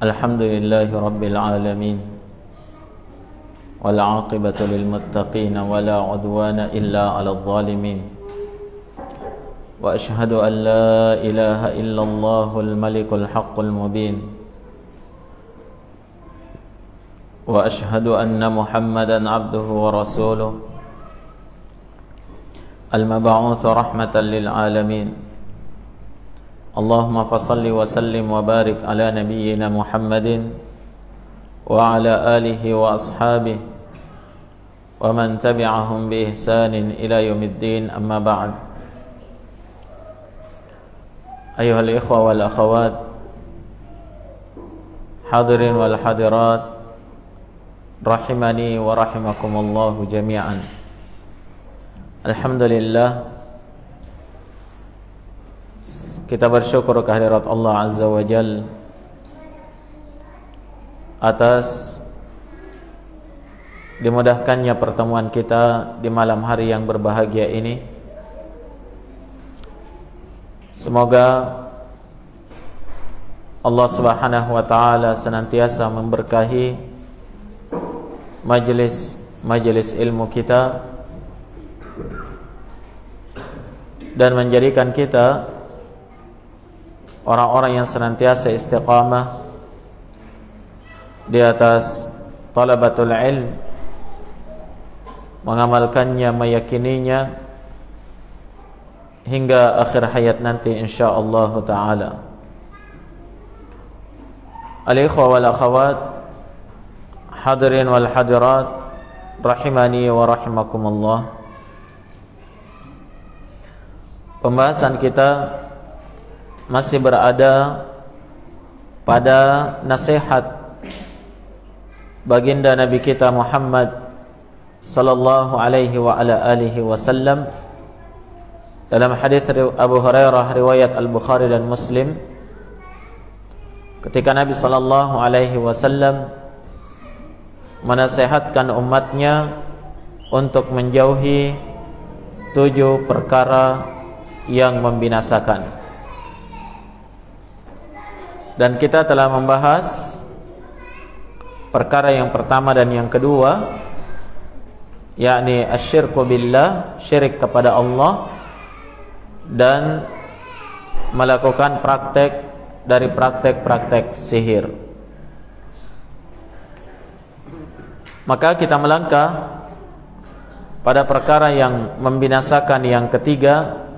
Alhamdulillahi Rabbil Alamin, wal aqibatu lil muttaqin, wala udwana illa 'alal zalimin. Wa ashhadu an la ilaha illallahul malikul haqqul mubin, wa ashhadu anna Muhammadan abduhu wa rasuluh, al-mab'uts rahmatan lil alamin. Allahumma fassalli wa sallim wa barik ala nabiyyina Muhammadin wa ala alihi wa ashabihi wa man tabi'ahum bi ihsanin ila yaumiddin, amma ba'd. Ayuhal ikhwa wal akhawat, hadirin wal hadirat, rahimani wa rahimakumullahu jami'an. Alhamdulillah, kita bersyukur kehadirat Allah Azza wa Jal atas dimudahkannya pertemuan kita di malam hari yang berbahagia ini. Semoga Allah Subhanahu wa taala senantiasa memberkahi majelis ilmu kita dan menjadikan kita orang-orang yang senantiasa istiqamah di atas talabatul ilm, mengamalkannya, meyakininya hingga akhir hayat nanti insyaallah taala. Al-ikhwa wal akhawat, hadirin wal hadirat, rahimani wa rahimakumullah. Pembahasan kita masih berada pada nasihat baginda Nabi kita Muhammad sallallahu alaihi wa ala alihi wasallam dalam hadis Abu Hurairah riwayat Al-Bukhari dan Muslim, ketika Nabi sallallahu alaihi wasallam menasihatkan umatnya untuk menjauhi 7 perkara yang membinasakan. Dan kita telah membahas perkara yang pertama dan yang kedua, yakni asyirku billah, syirik kepada Allah, dan melakukan praktek dari praktek-praktek sihir. Maka kita melangkah pada perkara yang membinasakan yang ketiga,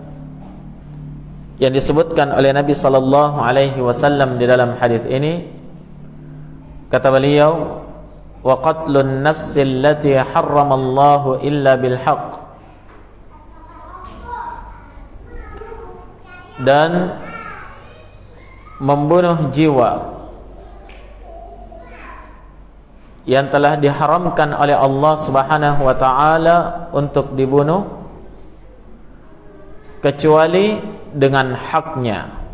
yang disebutkan oleh Nabi sallallahu alaihi wasallam di dalam hadis ini. Kata beliau, wa qatlun nafsi allati harramallahu illa bil haqq, dan membunuh jiwa yang telah diharamkan oleh Allah Subhanahu wa taala untuk dibunuh kecuali dengan haknya.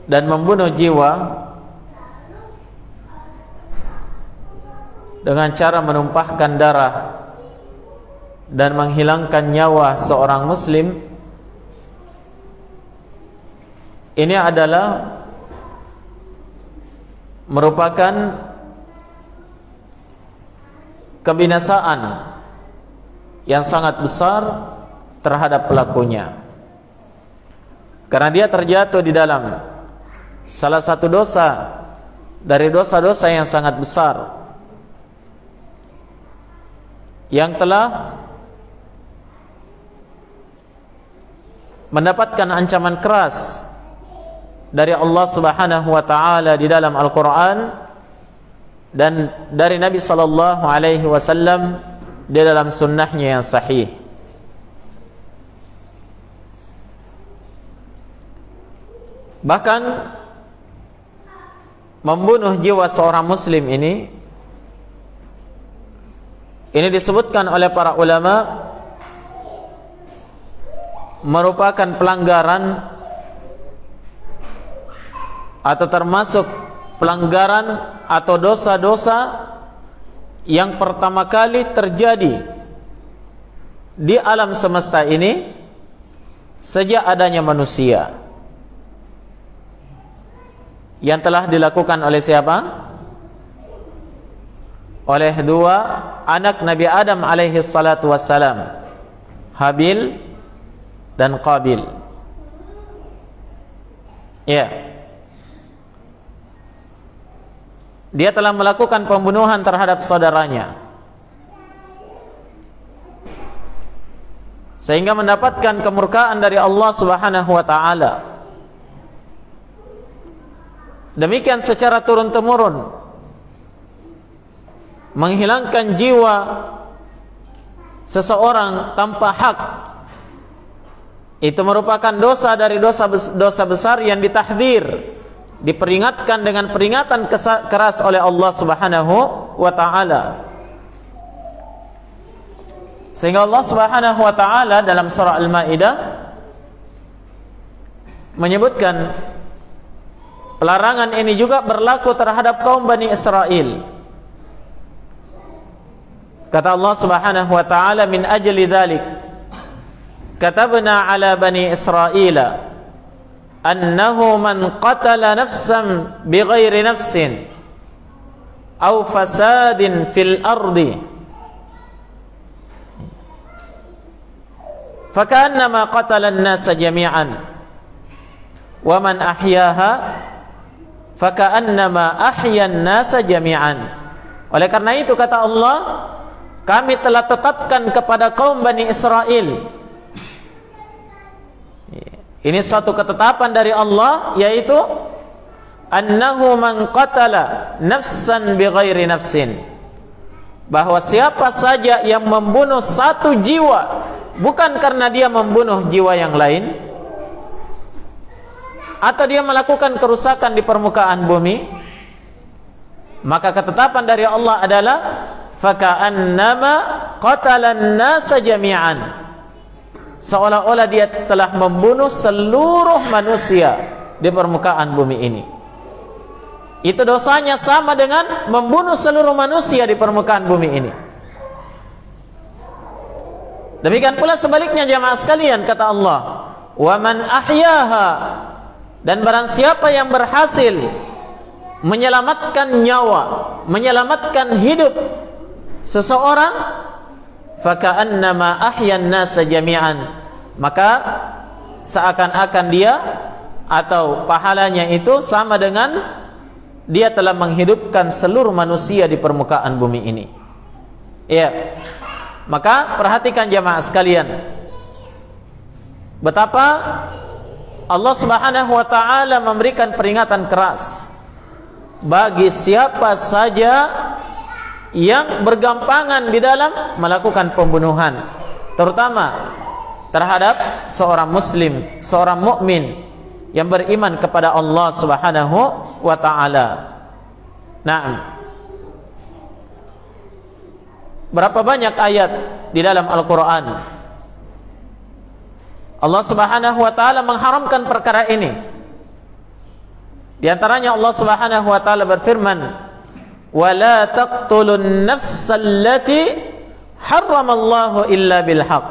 Dan membunuh jiwa dengan cara menumpahkan darah dan menghilangkan nyawa seorang muslim, ini adalah merupakan kebinasaan yang sangat besar terhadap pelakunya, karena dia terjatuh di dalam salah satu dosa dari dosa-dosa yang sangat besar yang telah mendapatkan ancaman keras dari Allah Subhanahu wa taala di dalam Al-Qur'an dan dari Nabi sallallahu alaihi wasallam di dalam sunnahnya yang sahih. Bahkan membunuh jiwa seorang muslim ini disebutkan oleh para ulama merupakan pelanggaran atau termasuk pelanggaran atau dosa-dosa yang pertama kali terjadi di alam semesta ini sejak adanya manusia. Yang telah dilakukan oleh siapa? Oleh dua anak Nabi Adam alaihi salatu wassalam, Habil dan Qabil. Ya. Dia telah melakukan pembunuhan terhadap saudaranya, sehingga mendapatkan kemurkaan dari Allah Subhanahu wa taala. Demikian secara turun-temurun menghilangkan jiwa seseorang tanpa hak. Itu merupakan dosa dari dosa besar yang ditahdzir, diperingatkan dengan peringatan keras oleh Allah Subhanahu wa taala. Sehingga Allah Subhanahu wa taala dalam surah Al-Maidah menyebutkan pelarangan ini juga berlaku terhadap kaum Bani Israel. Kata Allah Subhanahu wa taala, min ajli dzalik katabna ala bani Israila annahu man qatala nafsan bighairi nafsin aw fasadin fil ardi fakannama qatala an-nasa jami'an wa man ahyaha fakannama ahya an-nasa jami'an. Oleh karena itu kata Allah, kami telah tetapkan kepada kaum Bani Israel, ini suatu ketetapan dari Allah, yaitu annahu man qatala nafsan bighairi nafsin, bahwa siapa saja yang membunuh satu jiwa bukan karena dia membunuh jiwa yang lain, atau dia melakukan kerusakan di permukaan bumi, maka ketetapan dari Allah adalah faka'annama qatalan nasa jami'an, seolah-olah dia telah membunuh seluruh manusia di permukaan bumi ini. Itu dosanya sama dengan membunuh seluruh manusia di permukaan bumi ini. Demikian pula sebaliknya jamaah sekalian, kata Allah, wa man ahyaha, dan barang siapa yang berhasil menyelamatkan nyawa, menyelamatkan hidup seseorang, faka'annama ahyan nasa jami'an, maka seakan-akan dia atau pahalanya itu sama dengan dia telah menghidupkan seluruh manusia di permukaan bumi ini. Ya. Maka perhatikan jamaah sekalian, betapa Allah Subhanahu wa taala memberikan peringatan keras bagi siapa saja yang bergampangan di dalam melakukan pembunuhan, terutama terhadap seorang muslim, seorang mukmin yang beriman kepada Allah Subhanahu wa taala. Naam. Berapa banyak ayat di dalam Al-Qur'an Allah Subhanahu wa taala mengharamkan perkara ini. Di antaranya Allah Subhanahu wa taala berfirman, وَلَا تَقْتُلُوا النَّفْسَ الَّتِي حَرَّمَ اللَّهُ إِلَّا بِالْحَقِّ,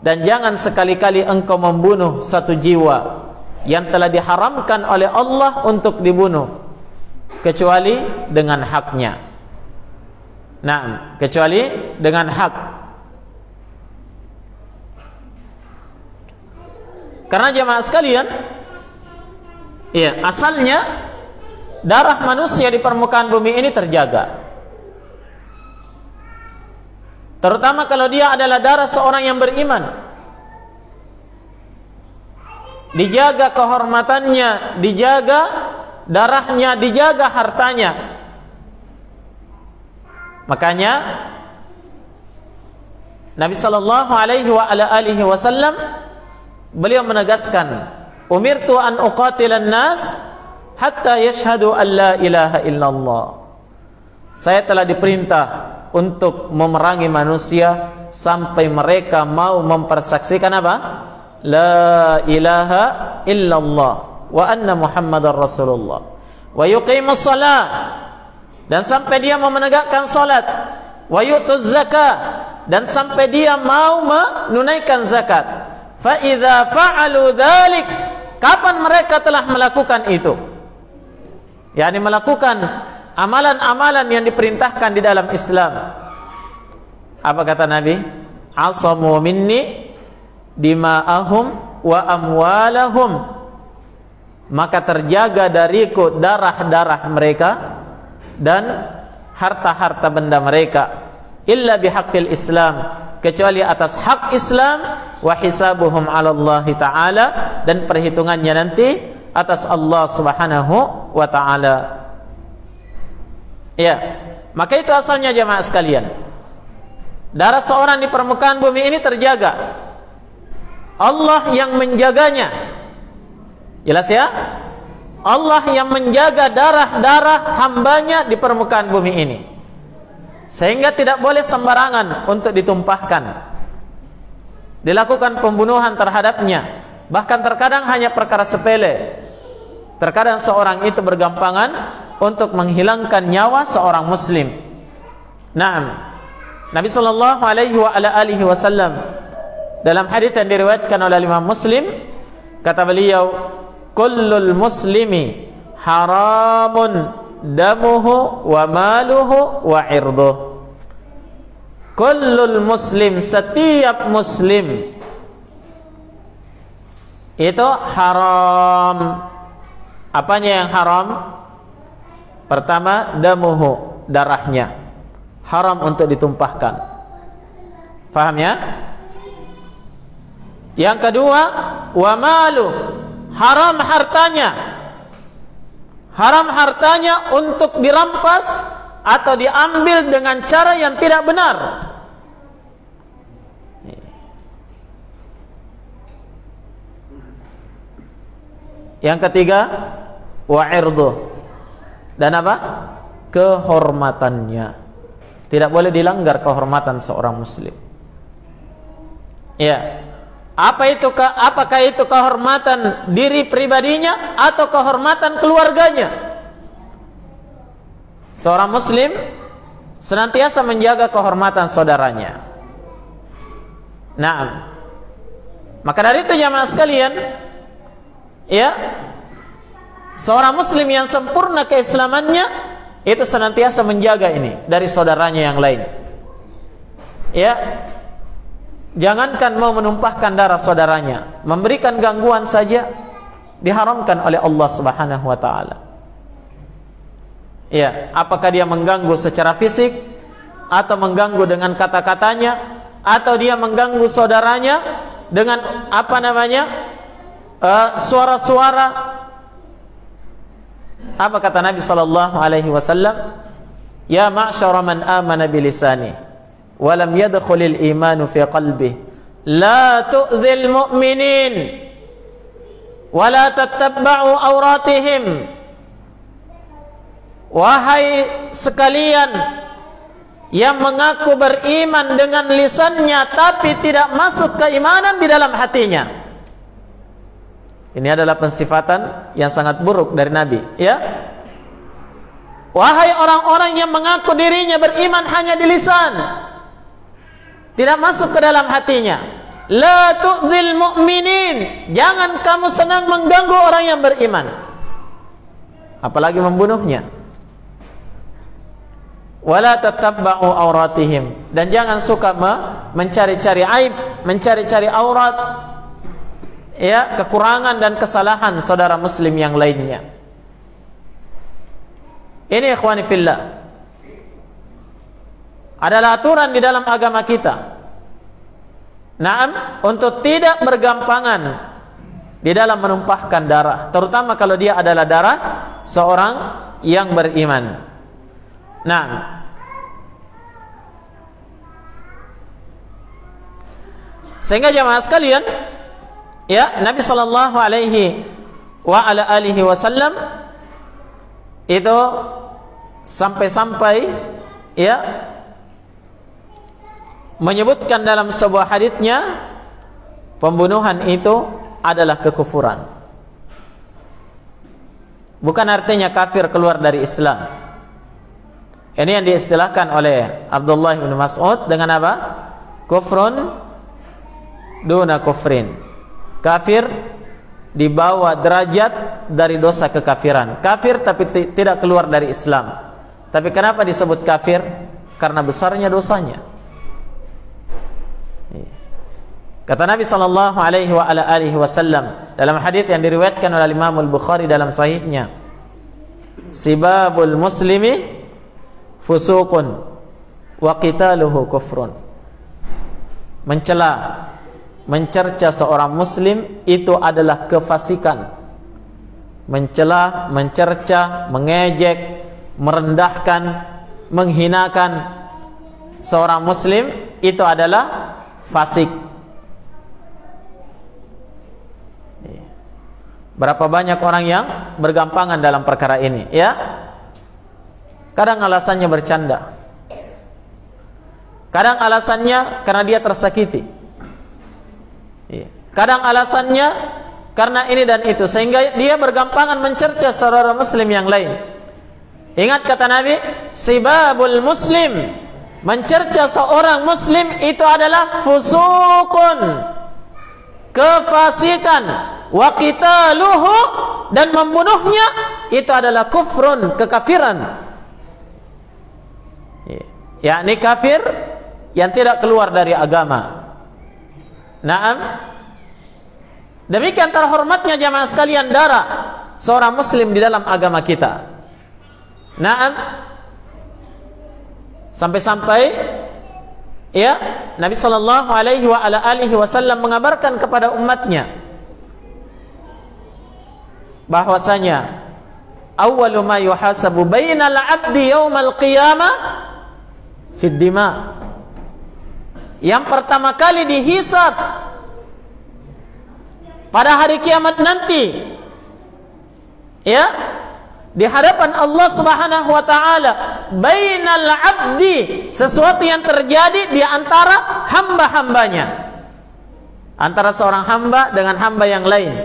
dan jangan sekali-kali engkau membunuh satu jiwa yang telah diharamkan oleh Allah untuk dibunuh kecuali dengan haknya. Nah, kecuali dengan hak. Karena jemaah sekalian, ya, asalnya darah manusia di permukaan bumi ini terjaga, terutama kalau dia adalah darah seorang yang beriman. Dijaga kehormatannya, dijaga darahnya, dijaga hartanya. Makanya Nabi sallallahu alaihi wasallam beliau menegaskan, umirtu an uqatilan nas hatta yashhadu an la ilaha illallah. Saya telah diperintah untuk memerangi manusia sampai mereka mau mempersaksikan apa? La ilaha illallah wa anna Muhammadar Rasulullah wa yuqimus shalah, dan sampai dia mau menegakkan salat, wa yu'tuz zakah, dan sampai dia mau menunaikan zakat. Fa idza fa'alu dzalik, kapan mereka telah melakukan itu, yakni melakukan amalan-amalan yang diperintahkan di dalam Islam, apa kata Nabi? Asamu minni dima'ahum wa amwalahum, maka terjaga dariku darah-darah mereka dan harta-harta benda mereka, illa bihaqqil Islam, kecuali atas hak Islam, wa hisabuhum 'ala Allah taala, dan perhitungannya nanti atas Allah Subhanahu wa taala. Ya, maka itu asalnya jamaah sekalian. Darah seorang di permukaan bumi ini terjaga. Allah yang menjaganya. Jelas ya? Allah yang menjaga darah-darah hambanya di permukaan bumi ini, sehingga tidak boleh sembarangan untuk ditumpahkan, dilakukan pembunuhan terhadapnya. Bahkan terkadang hanya perkara sepele. Terkadang seorang itu bergampangan untuk menghilangkan nyawa seorang muslim. Naam. Nabi sallallahu alaihi wa ala alihi wasallam dalam hadis yang diriwayatkan oleh Imam Muslim, kata beliau, kullul muslimi haramun damuhu wa maluhu wa irduh. Kullul muslim, setiap muslim itu haram. Apanya yang haram? Pertama, damuhu, darahnya haram untuk ditumpahkan. Faham ya? Yang kedua, wa malu, haram hartanya. Haram hartanya untuk dirampas atau diambil dengan cara yang tidak benar. Yang ketiga, wa irduh, dan apa? Kehormatannya. Tidak boleh dilanggar kehormatan seorang muslim. Ya. Apakah itu kehormatan diri pribadinya atau kehormatan keluarganya? Seorang muslim senantiasa menjaga kehormatan saudaranya. Naam. Maka dari itu jamaah sekalian, ya, seorang muslim yang sempurna keislamannya itu senantiasa menjaga ini dari saudaranya yang lain. Ya, jangankan mau menumpahkan darah saudaranya, memberikan gangguan saja diharamkan oleh Allah Subhanahu wa taala. Ya, apakah dia mengganggu secara fisik atau mengganggu dengan kata-katanya, atau dia mengganggu saudaranya dengan suara-suara. Apa kata Nabi sallallahu alaihi wasallam? Ya ma'syara man amana bilisani wa lam yadkhulil imanu fi qalbihi, la tu'dzil mu'minin wa la tattabba'u auratihim. Wahai sekalian yang mengaku beriman dengan lisannya tapi tidak masuk keimanan di dalam hatinya. Ini adalah pensifatan yang sangat buruk dari Nabi, ya. Wahai orang-orang yang mengaku dirinya beriman hanya di lisan, tidak masuk ke dalam hatinya. La tu'dzil mu'minin, jangan kamu senang mengganggu orang yang beriman, apalagi membunuhnya. Wala tatabba'u auratihim, dan jangan suka mencari-cari aib, mencari-cari aurat, ya, kekurangan dan kesalahan saudara muslim yang lainnya. Ini ikhwani fillah adalah aturan di dalam agama kita. Naam, untuk tidak bergampangan di dalam menumpahkan darah, terutama kalau dia adalah darah seorang yang beriman. Naam. Sehingga jamaah sekalian, ya, Nabi sallallahu alaihi wa ala alihi wasallam itu sampai-sampai, ya, menyebutkan dalam sebuah haditsnya, pembunuhan itu adalah kekufuran. Bukan artinya kafir keluar dari Islam. Ini yang diistilahkan oleh Abdullah bin Mas'ud dengan apa? Kufrun duna kufrin. Kafir di bawah derajat dari dosa kekafiran. Kafir tapi tidak keluar dari Islam. Tapi kenapa disebut kafir? Karena besarnya dosanya. Kata Nabi sallallahu alaihi wa ala alihi wasallam dalam hadis yang diriwayatkan oleh Imam Al-Bukhari dalam sahihnya, sibabul muslimi fusuqun wa qitaluhu kufrun. Mencela, mencerca seorang muslim itu adalah kefasikan. Mencela, mencerca, mengejek, merendahkan, menghinakan seorang muslim itu adalah fasik. Berapa banyak orang yang bergampangan dalam perkara ini, ya? Kadang alasannya bercanda, kadang alasannya karena dia tersakiti, kadang alasannya karena ini dan itu, sehingga dia bergampangan mencerca saudara muslim yang lain. Ingat kata Nabi, sibabul muslim, mencerca seorang muslim itu adalah fusukun, kefasikan, wa qitaluhu, dan membunuhnya itu adalah kufrun, kekafiran. Yakni kafir yang tidak keluar dari agama. Naam. Demikian terhormatnya jamaah sekalian darah seorang muslim di dalam agama kita. Naam. Sampai-sampai ya Nabi sallallahu alaihi wa ala alihi wasallam mengabarkan kepada umatnya bahwasanya awwalu ma yuhasabu bainal 'abdi yaumal qiyamah fid dima. Yang pertama kali dihisab pada hari kiamat nanti, ya, di hadapan Allah Subhanahu wa taala, bainal 'abdi, sesuatu yang terjadi di antara hamba-hambanya, antara seorang hamba dengan hamba yang lain.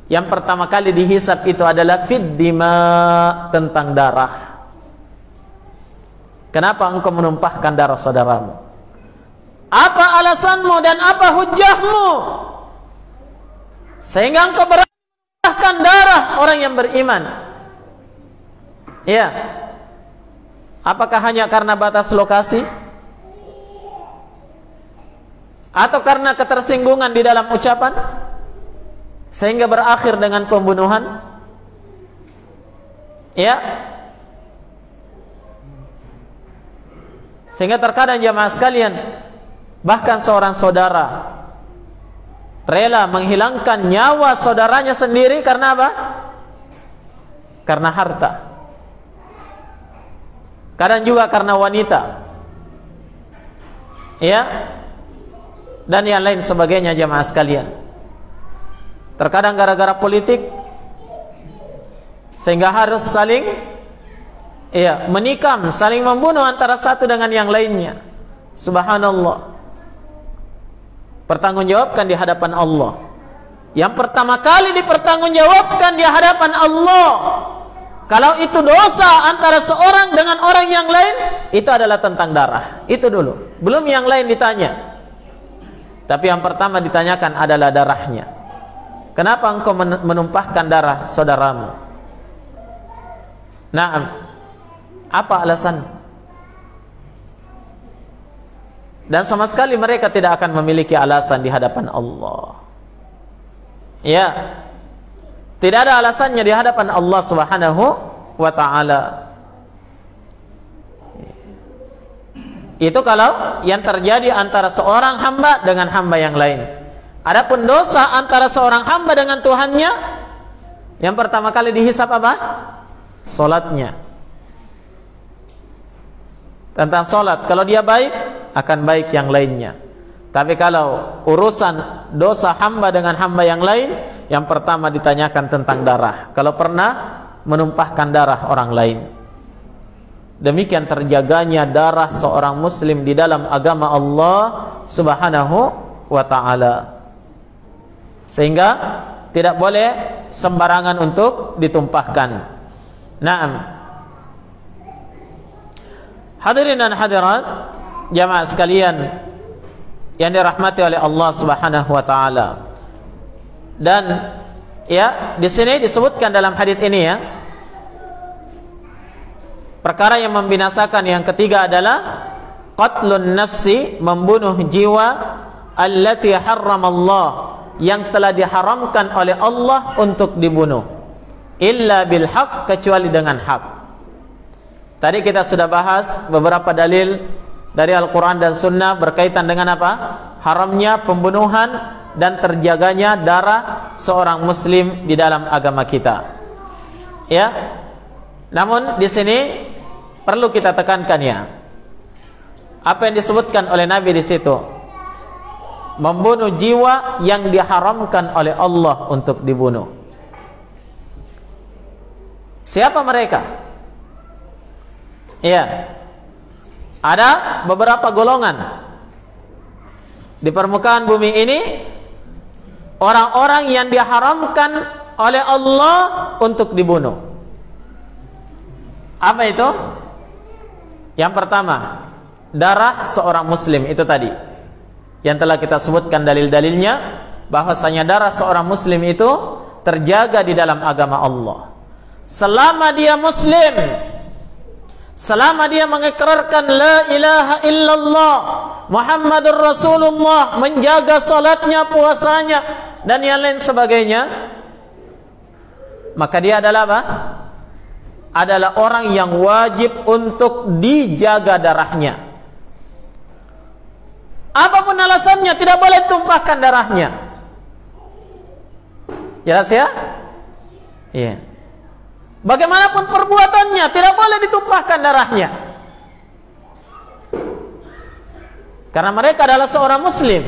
Yang pertama kali dihisab itu adalah fid dima, tentang darah. Kenapa engkau menumpahkan darah saudaramu? Apa alasanmu dan apa hujahmu sehingga engkau menumpahkan darah orang yang beriman? Ya, apakah hanya karena batas lokasi? Atau karena ketersinggungan di dalam ucapan sehingga berakhir dengan pembunuhan? Ya, sehingga terkadang jamaah sekalian, bahkan seorang saudara rela menghilangkan nyawa saudaranya sendiri karena apa? Karena harta. Kadang juga karena wanita, ya, dan yang lain sebagainya jamaah sekalian. Terkadang gara-gara politik sehingga harus saling, ya, menikam, saling membunuh antara satu dengan yang lainnya. Subhanallah. Pertanggungjawabkan di hadapan Allah. Yang pertama kali dipertanggungjawabkan di hadapan Allah, kalau itu dosa antara seorang dengan orang yang lain, itu adalah tentang darah. Itu dulu, belum yang lain ditanya. Tapi yang pertama ditanyakan adalah darahnya. Kenapa engkau menumpahkan darah saudaramu? Naam. Apa alasan? Dan sama sekali mereka tidak akan memiliki alasan di hadapan Allah. Ya, tidak ada alasannya di hadapan Allah Subhanahu wa ta'ala. Itu kalau yang terjadi antara seorang hamba dengan hamba yang lain. Adapun dosa antara seorang hamba dengan Tuhannya, yang pertama kali dihisab apa? Salatnya. Tentang salat, kalau dia baik, akan baik yang lainnya. Tapi kalau urusan dosa hamba dengan hamba yang lain, yang pertama ditanyakan tentang darah. Kalau pernah menumpahkan darah orang lain. Demikian terjaganya darah seorang muslim di dalam agama Allah Subhanahu wa ta'ala. Sehingga tidak boleh sembarangan untuk ditumpahkan. Naam. Hadirin dan hadirat jamaah sekalian yang dirahmati oleh Allah Subhanahu wa taala. Dan ya, di sini disebutkan dalam hadis ini ya, perkara yang membinasakan yang ketiga adalah qatlun nafsi, membunuh jiwa, allati harramallah, yang telah diharamkan oleh Allah untuk dibunuh, illa bil haq, kecuali dengan hak. Tadi kita sudah bahas beberapa dalil dari Al-Quran dan Sunnah berkaitan dengan apa? Haramnya pembunuhan dan terjaganya darah seorang muslim di dalam agama kita. Ya. Namun di sini perlu kita tekankan ya, apa yang disebutkan oleh Nabi di situ, membunuh jiwa yang diharamkan oleh Allah untuk dibunuh. Siapa mereka? Ya, ada beberapa golongan di permukaan bumi ini, orang-orang yang diharamkan oleh Allah untuk dibunuh. Apa itu? Yang pertama, darah seorang muslim, itu tadi yang telah kita sebutkan dalil-dalilnya, bahwasanya darah seorang muslim itu terjaga di dalam agama Allah selama dia muslim, selama dia mengikrarkan la ilaha illallah Muhammadur Rasulullah, menjaga salatnya, puasanya dan yang lain sebagainya, maka dia adalah apa? Adalah orang yang wajib untuk dijaga darahnya. Apapun alasannya, tidak boleh tumpahkan darahnya. Jelas ya? Iya. Bagaimanapun perbuatannya, tidak boleh ditumpahkan darahnya. Karena mereka adalah seorang muslim.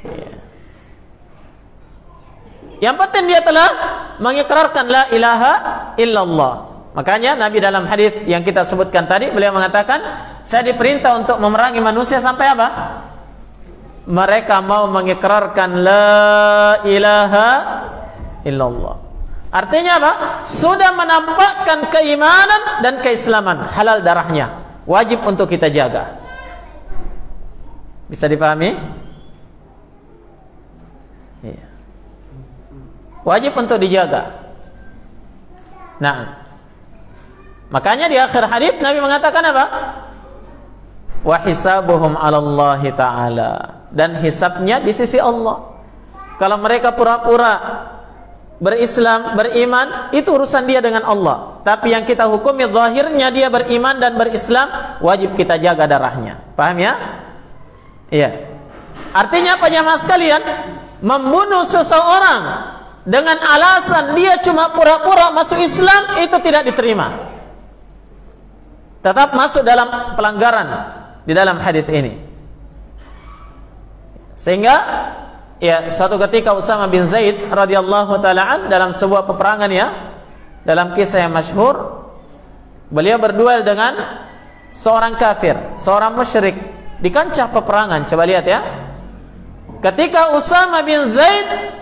Iya. Yang penting dia telah mengikrarkan la ilaha illallah. Makanya Nabi dalam hadis yang kita sebutkan tadi, beliau mengatakan, saya diperintah untuk memerangi manusia sampai apa? Mereka mau mengikrarkan la ilaha illallah. Artinya apa? Sudah menampakkan keimanan dan keislaman, halal darahnya, wajib untuk kita jaga. Bisa dipahami? Iya. Wajib untuk dijaga. Nah, makanya di akhir hadis Nabi mengatakan apa? Wa hisabuhum 'alallahi ta'ala, dan hisabnya di sisi Allah. Kalau mereka pura-pura berislam, beriman, itu urusan dia dengan Allah. Tapi yang kita hukumi zahirnya dia beriman dan berislam, wajib kita jaga darahnya. Paham ya? Iya. Artinya apa jemaah sekalian? Membunuh seseorang dengan alasan dia cuma pura-pura masuk Islam, itu tidak diterima. Tetap masuk dalam pelanggaran di dalam hadis ini. Sehingga ya, suatu ketika Usama bin Zaid radhiyallahu taala dalam sebuah peperangan ya, dalam kisah yang masyhur, beliau berduel dengan seorang kafir, seorang musyrik di kancah peperangan. Coba lihat ya. Ketika Usama bin Zaid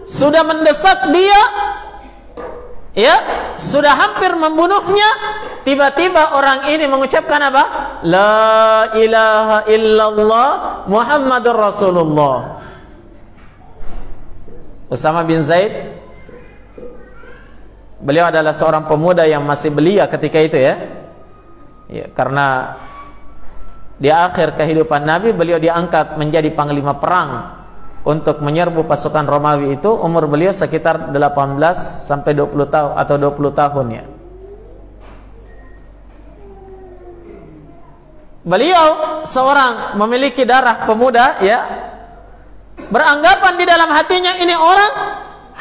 sudah mendesak dia, ya, sudah hampir membunuhnya, tiba-tiba orang ini mengucapkan apa? La ilaha illallah Muhammadur Rasulullah. Usama bin Zaid, beliau adalah seorang pemuda yang masih belia ketika itu ya. Ya, karena di akhir kehidupan Nabi, beliau diangkat menjadi panglima perang untuk menyerbu pasukan Romawi itu. Umur beliau sekitar 18 sampai 20 tahun atau 20 tahun ya. Beliau seorang memiliki darah pemuda ya, beranggapan di dalam hatinya ini orang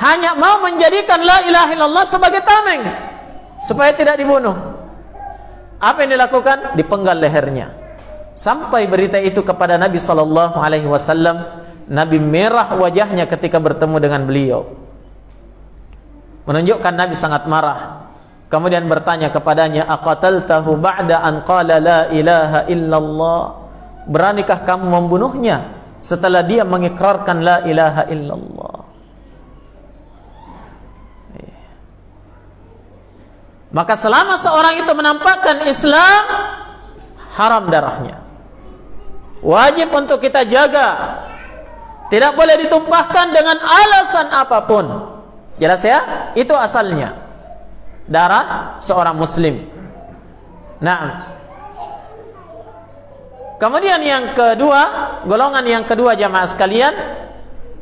hanya mau menjadikan la ilaha illallah sebagai tameng supaya tidak dibunuh. Apa yang dilakukan? Dipenggal lehernya. Sampai berita itu kepada Nabi sallallahu alaihi wasallam. Nabi merah wajahnya ketika bertemu dengan beliau, menunjukkan Nabi sangat marah. Kemudian bertanya kepadanya, aqataltahu ba'da an qala la ilaha illallah, beranikah kamu membunuhnya setelah dia mengikrarkan la ilaha illallah? Maka selama seorang itu menampakkan Islam, haram darahnya. Wajib untuk kita jaga. Tidak boleh ditumpahkan dengan alasan apapun. Jelas ya? Itu asalnya. Darah seorang muslim. Nah, kemudian yang kedua, golongan yang kedua jamaah sekalian,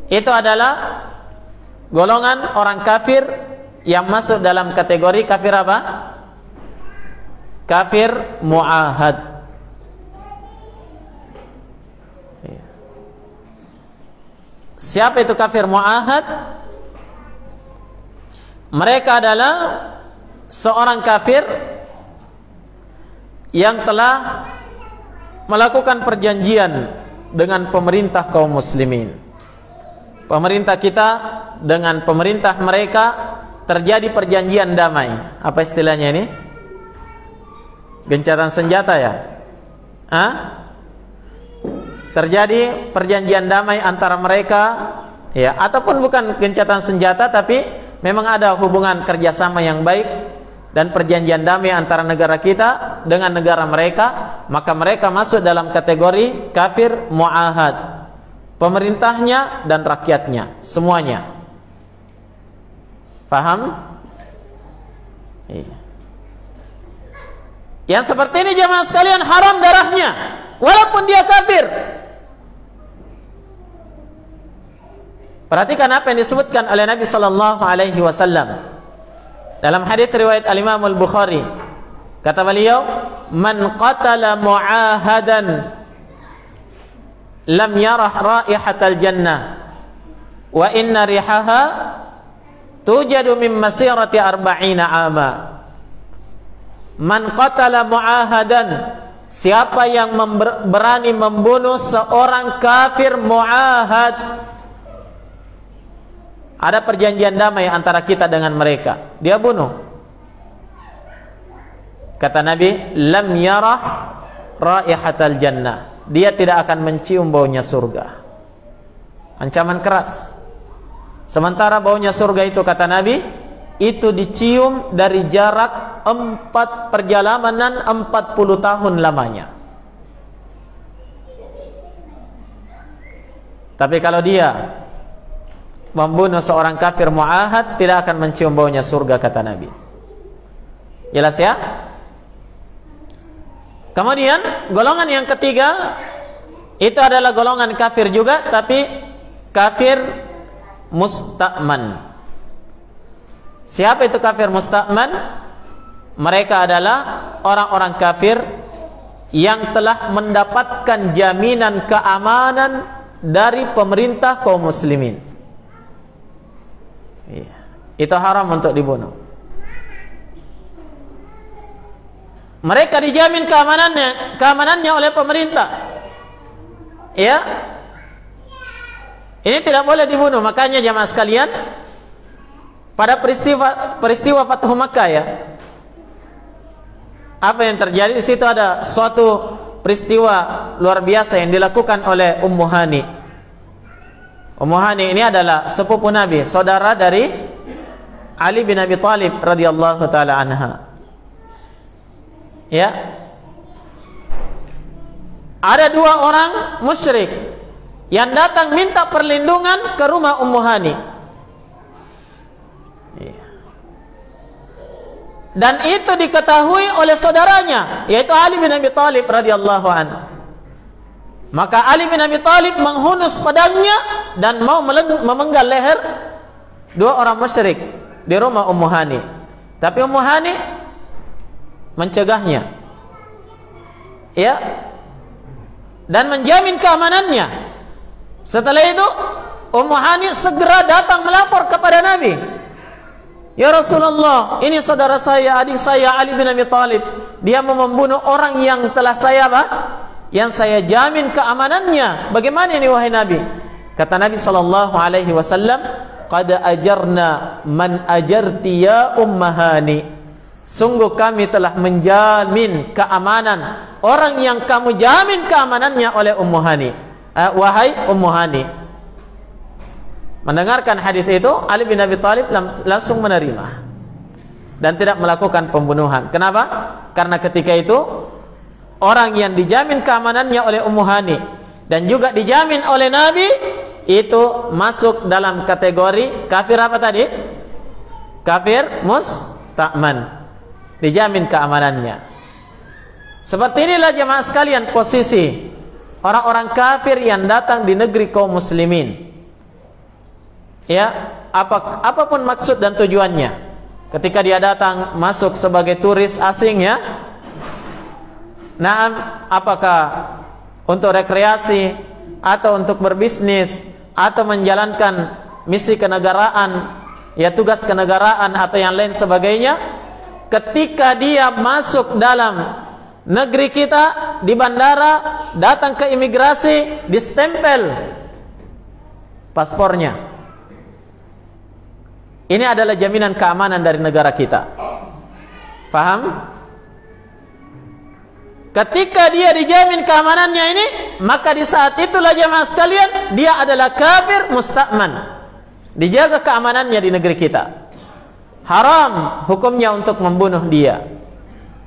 itu adalah golongan orang kafir yang masuk dalam kategori kafir apa? Kafir mu'ahad. Siapa itu kafir mu'ahad? Mereka adalah seorang kafir yang telah melakukan perjanjian dengan pemerintah kaum muslimin. Pemerintah kita dengan pemerintah mereka terjadi perjanjian damai. Apa istilahnya ini? Gencatan senjata ya? Terjadi perjanjian damai antara mereka, ya, ataupun bukan gencatan senjata, tapi memang ada hubungan kerjasama yang baik dan perjanjian damai antara negara kita dengan negara mereka. Maka mereka masuk dalam kategori kafir mu'ahad. Pemerintahnya dan rakyatnya, semuanya. Paham? Iya. Yang seperti ini jemaah sekalian haram darahnya, walaupun dia kafir. Perhatikan apa yang disebutkan oleh Nabi sallallahu alaihi wasallam dalam hadits riwayat Al-Imam Al-Bukhari. Kata beliau, "Man qatala mu'ahadan lam yarah raihatal jannah wa inna rihaha tujadu min masirati 40 ama." Man qatala mu'ahadan, siapa yang berani membunuh seorang kafir mu'ahad, ada perjanjian damai antara kita dengan mereka, dia bunuh. Kata Nabi, lam yarah raihatal jannah, dia tidak akan mencium baunya surga. Ancaman keras. Sementara baunya surga itu, kata Nabi, itu dicium dari jarak 4 perjalanan 40 tahun lamanya. Tapi kalau dia membunuh seorang kafir mu'ahad, tidak akan mencium baunya surga, kata Nabi. Jelas ya? Kemudian golongan yang ketiga, itu adalah golongan kafir juga, tapi kafir musta'man. Siapa itu kafir musta'man? Mereka adalah orang-orang kafir yang telah mendapatkan jaminan keamanan dari pemerintah kaum muslimin. Itu haram untuk dibunuh. Mereka dijamin keamanannya oleh pemerintah. Ya. Ini tidak boleh dibunuh. Makanya jamaah sekalian, pada peristiwa Fathu Makkah ya, apa yang terjadi di situ, ada suatu peristiwa luar biasa yang dilakukan oleh Ummu Hani. Ummu Hani ini adalah sepupu Nabi, saudara dari Ali bin Abi Thalib radhiyallahu taala anha. Ya. Ada 2 orang musyrik yang datang minta perlindungan ke rumah Ummu Hani. Dan itu diketahui oleh saudaranya, yaitu Ali bin Abi Thalib radhiyallahu anhu. Maka Ali bin Abi Thalib menghunus pedangnya dan mau memenggal leher 2 orang musyrik di rumah Ummu Hani. Tapi Ummu Hani mencegahnya, ya, dan menjamin keamanannya. Setelah itu Ummu Hani segera datang melapor kepada Nabi. Ya Rasulullah, ini saudara saya, adik saya Ali bin Abi Thalib, dia mau membunuh orang yang telah saya yang saya jamin keamanannya. Bagaimana ini wahai Nabi? Kata Nabi sallallahu alaihi wasallam, qad ajarna man ajarti ya Ummahani. Sungguh kami telah menjamin keamanan orang yang kamu jamin keamanannya oleh Ummu Hani. Wahai Ummu Hani. Mendengarkan hadis itu, Ali bin Abi Thalib langsung menerima. dan tidak melakukan pembunuhan. Kenapa? Karena ketika itu orang yang dijamin keamanannya oleh Ummu Hani dan juga dijamin oleh Nabi itu masuk dalam kategori kafir apa tadi? Kafir musta'man. Dijamin keamanannya. Seperti inilah jemaah sekalian posisi orang-orang kafir yang datang di negeri kaum muslimin. Ya, apapun maksud dan tujuannya. Ketika dia datang masuk sebagai turis asing ya. Naam, apakah untuk rekreasi atau untuk berbisnis atau menjalankan misi kenegaraan, ya tugas kenegaraan atau yang lain sebagainya, ketika dia masuk dalam negeri kita di bandara, datang ke imigrasi, distempel paspornya. Ini adalah jaminan keamanan dari negara kita. Paham? Ketika dia dijamin keamanannya ini, maka di saat itulah jemaah sekalian, dia adalah kafir musta'man. Dijaga keamanannya di negeri kita. Haram hukumnya untuk membunuh dia,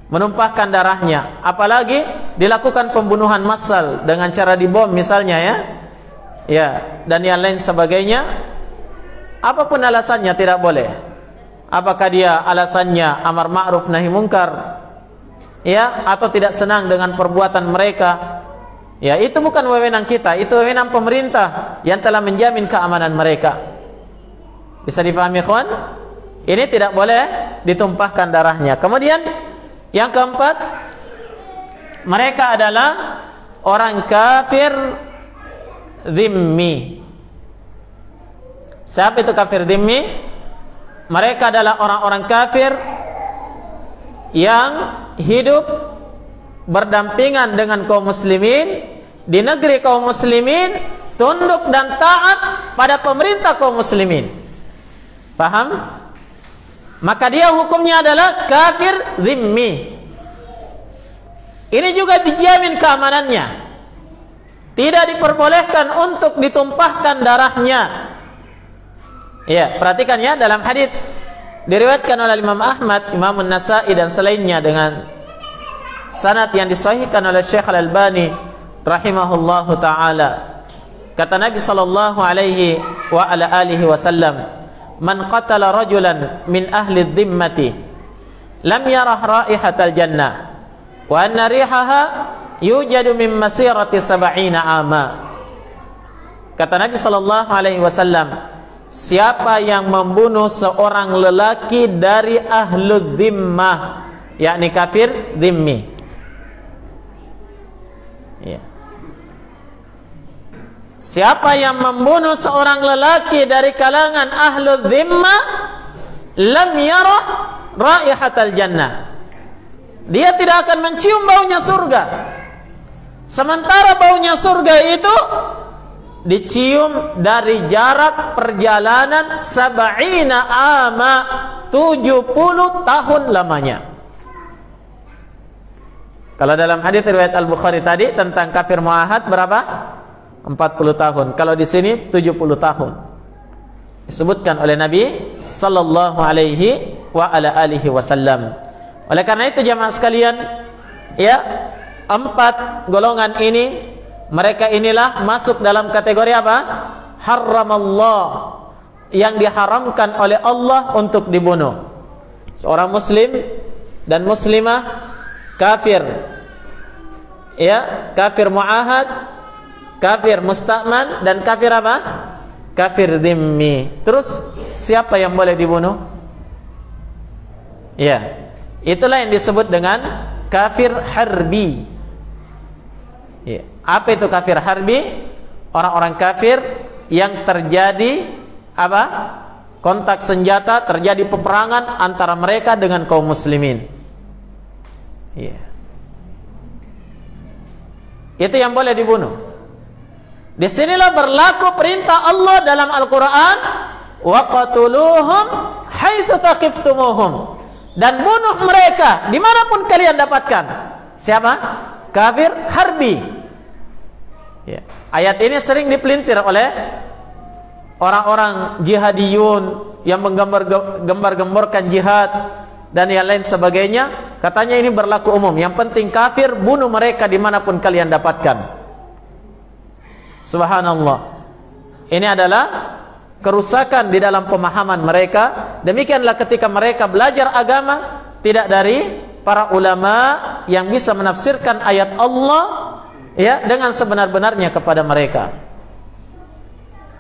menumpahkan darahnya, apalagi dilakukan pembunuhan massal dengan cara dibom misalnya ya. Ya, dan yang lain sebagainya. Apapun alasannya tidak boleh. Apakah dia alasannya amar ma'ruf nahi munkar, ya, atau tidak senang dengan perbuatan mereka, ya, itu bukan wewenang kita, itu wewenang pemerintah yang telah menjamin keamanan mereka. Bisa dipahami, kawan? Ini tidak boleh ditumpahkan darahnya. Kemudian yang keempat, mereka adalah orang kafir zimmi. Siapa itu kafir zimmi? Mereka adalah orang-orang kafir yang hidup berdampingan dengan kaum muslimin di negeri kaum muslimin, tunduk dan taat pada pemerintah kaum muslimin. Paham? Maka dia hukumnya adalah kafir zimmi. Ini juga dijamin keamanannya. Tidak diperbolehkan untuk ditumpahkan darahnya. Ya, perhatikan ya, dalam hadis diriwayatkan oleh Imam Ahmad, Imam An-Nasa'i dan selainnya dengan sanad yang disahihkan oleh Syekh Al-Albani rahimahullahu taala. Kata Nabi sallallahu alaihi wa ala alihi wasallam, "Man qatala rajulan min ahli dhimmati lam yarah raihatal jannah wa anna rihaha yujadu min masirati 70 ama." Kata Nabi sallallahu alaihi wasallam, siapa yang membunuh seorang lelaki dari ahlu dhimmah, yakni kafir dhimmi, ya. Siapa yang membunuh seorang lelaki dari kalangan ahlu dhimmah, lam yarah raihatal jannah, dia tidak akan mencium baunya surga. Sementara baunya surga itu dicium dari jarak perjalanan 70 ama, 70 tahun lamanya. Kalau dalam hadis riwayat Al-Bukhari tadi tentang kafir muahad berapa? 40 tahun. Kalau di sini 70 tahun. Disebutkan oleh Nabi sallallahu alaihi wa ala alihi wasallam. Oleh karena itu jemaah sekalian, ya, 4 golongan ini, mereka inilah masuk dalam kategori apa? Haramallah, yang diharamkan oleh Allah untuk dibunuh. Seorang muslim dan muslimah kafir, ya, kafir muahad, kafir musta'man, dan kafir apa? Kafir dhimmi. Terus siapa yang boleh dibunuh? Ya, itulah yang disebut dengan kafir harbi. Ya. Apa itu kafir harbi? Orang-orang kafir yang terjadi apa? Kontak senjata, terjadi peperangan antara mereka dengan kaum muslimin. Ya. Itu yang boleh dibunuh. Disinilah berlaku perintah Allah dalam Al-Quran, waqatuluhum haitsu taqiftumuhum, dan bunuh mereka dimanapun kalian dapatkan. Siapa? Kafir harbi. Ya. Ayat ini sering dipelintir oleh orang-orang jihadiyun yang menggembar-gemborkan jihad dan yang lain sebagainya. Katanya ini berlaku umum. Yang penting kafir, bunuh mereka dimanapun kalian dapatkan. Subhanallah. Ini adalah kerusakan di dalam pemahaman mereka. Demikianlah ketika mereka belajar agama, tidak dari para ulama yang bisa menafsirkan ayat Allah ya dengan sebenar-benarnya kepada mereka.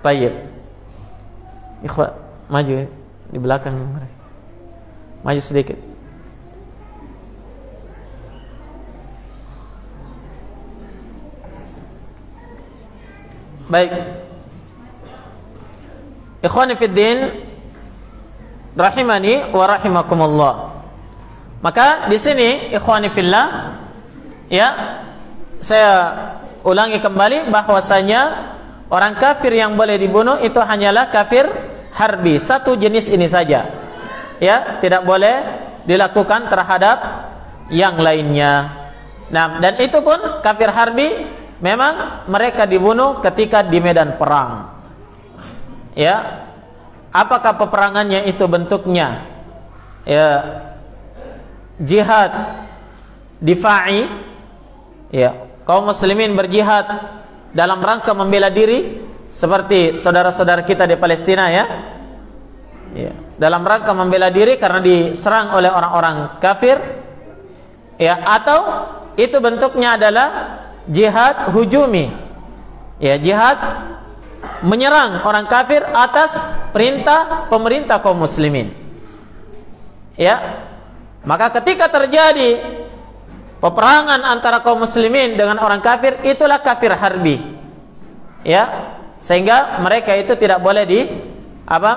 Tayyib. Ikhwan, maju di belakang mereka. Maju sedikit. Baik. Ikhwani fid din rahimani wa rahimakumullah. Maka di sini ikhwani fillah ya, saya ulangi kembali bahwasanya orang kafir yang boleh dibunuh itu hanyalah kafir harbi, satu jenis ini saja. Ya, tidak boleh dilakukan terhadap yang lainnya. Nah, dan itu pun kafir harbi memang mereka dibunuh ketika di medan perang. Ya, apakah peperangannya itu bentuknya ya jihad difa'i, ya kaum muslimin berjihad dalam rangka membela diri seperti saudara-saudara kita di Palestina ya, dalam rangka membela diri karena diserang oleh orang-orang kafir, ya, atau itu bentuknya adalah jihad hujumi, ya jihad menyerang orang kafir atas perintah pemerintah kaum muslimin. Ya, maka ketika terjadi peperangan antara kaum muslimin dengan orang kafir, itulah kafir harbi. Ya, sehingga mereka itu tidak boleh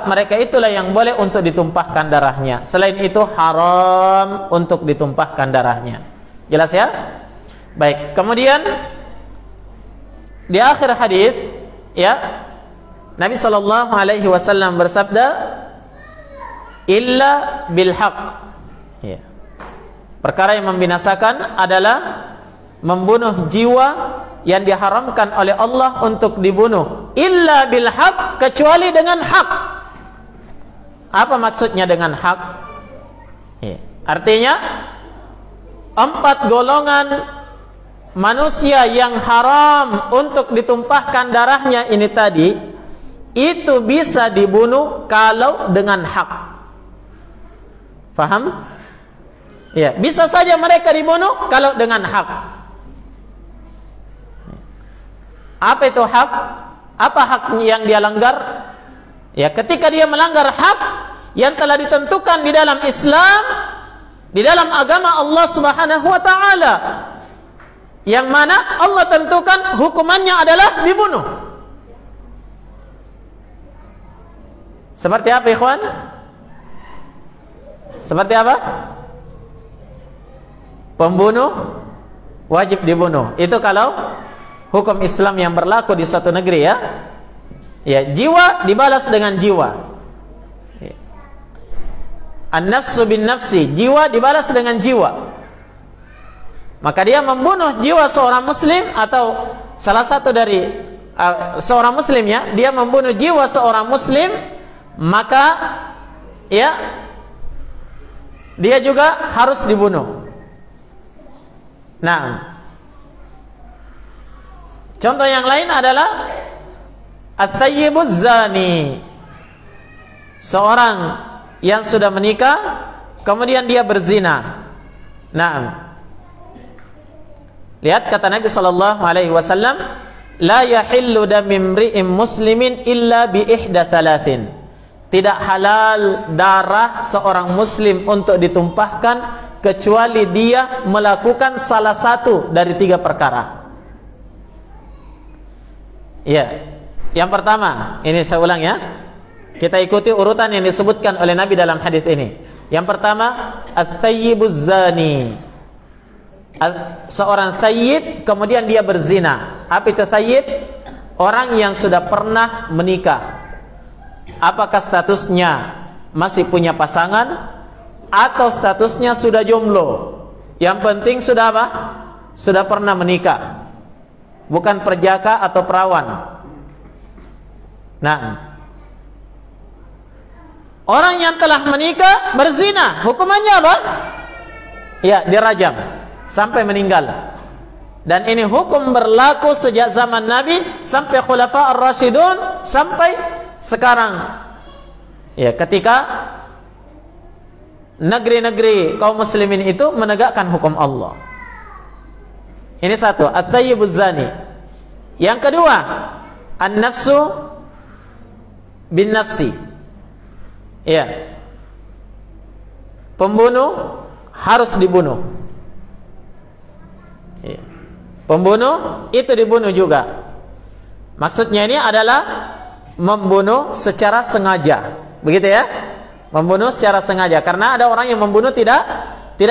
mereka itulah yang boleh untuk ditumpahkan darahnya. Selain itu haram untuk ditumpahkan darahnya. Jelas ya? Baik, kemudian di akhir hadis ya, Nabi sallallahu alaihi wasallam bersabda, illa bil haqq. Ya. Perkara yang membinasakan adalah membunuh jiwa yang diharamkan oleh Allah untuk dibunuh, illa bil haqq, kecuali dengan hak. Apa maksudnya dengan hak? Ya. Artinya 4 golongan manusia yang haram untuk ditumpahkan darahnya ini tadi, itu bisa dibunuh kalau dengan hak. Faham? Ya, bisa saja mereka dibunuh kalau dengan hak. Apa itu hak? Apa hak yang dia langgar? Ya, ketika dia melanggar hak yang telah ditentukan di dalam Islam, di dalam agama Allah Subhanahu wa taala, yang mana Allah tentukan hukumannya adalah dibunuh. Seperti apa, ikhwan? Seperti apa? Pembunuh wajib dibunuh. Itu kalau hukum Islam yang berlaku di suatu negeri ya. Ya, jiwa dibalas dengan jiwa. An-nafsu bin nafsi, jiwa dibalas dengan jiwa. Maka dia membunuh jiwa seorang muslim atau salah satu dari seorang muslim ya, dia membunuh jiwa seorang muslim, maka ya dia juga harus dibunuh. Nah, contoh yang lain adalah at-thayyibuz zani, seorang yang sudah menikah kemudian dia berzina. Nah, lihat kata Nabi sallallahu alaihi wasallam, la yahillu damimri'im muslimin illa bi ihda thalathin. Tidak halal darah seorang muslim untuk ditumpahkan kecuali dia melakukan salah satu dari 3 perkara. Ya, yang pertama, ini saya ulang ya. Kita ikuti urutan yang disebutkan oleh Nabi dalam hadis ini. Yang pertama, at-thayyibuz zani. Seorang thayyib kemudian dia berzina. Apa itu thayyib? Orang yang sudah pernah menikah. Apakah statusnya masih punya pasangan atau statusnya sudah jomblo? Yang penting sudah apa? Sudah pernah menikah. Bukan perjaka atau perawan. Nah, Orang yang telah menikah berzina, hukumannya apa? Ya, dirajam sampai meninggal. Dan ini hukum berlaku sejak zaman Nabi sampai Khulafa ar-Rasyidun sampai sekarang. Ya, ketika negeri-negeri kaum muslimin itu menegakkan hukum Allah. Ini satu, at-thayyibuz zani. Yang kedua, an-nafsu bin nafsi. Ya. Pembunuh harus dibunuh. Ya. Pembunuh itu dibunuh juga. Maksudnya ini adalah membunuh secara sengaja. Begitu ya? Membunuh secara sengaja. Karena ada orang yang membunuh tidak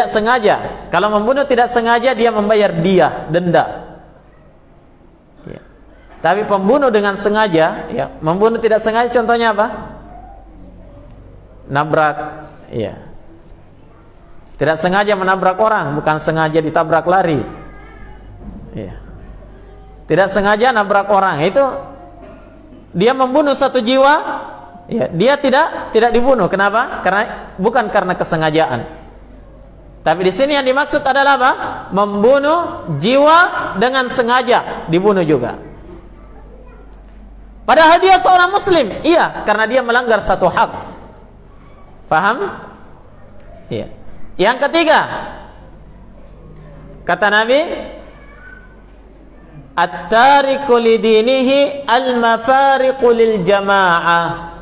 sengaja. Kalau membunuh tidak sengaja, dia membayar diah, denda. Ya. Tapi pembunuh dengan sengaja, ya, membunuh tidak sengaja contohnya apa? Nabrak, ya. Tidak sengaja menabrak orang, bukan sengaja ditabrak lari. Ya. Tidak sengaja nabrak orang, itu dia membunuh satu jiwa, ya, dia tidak dibunuh. Kenapa? Bukan karena kesengajaan. Tapi di sini yang dimaksud adalah apa? Membunuh jiwa dengan sengaja, dibunuh juga. Padahal dia seorang muslim, iya, karena dia melanggar satu hak. Paham? Iya. Yang ketiga, kata Nabi, at-tariku lidinihi al-mafariqu lil jamaah.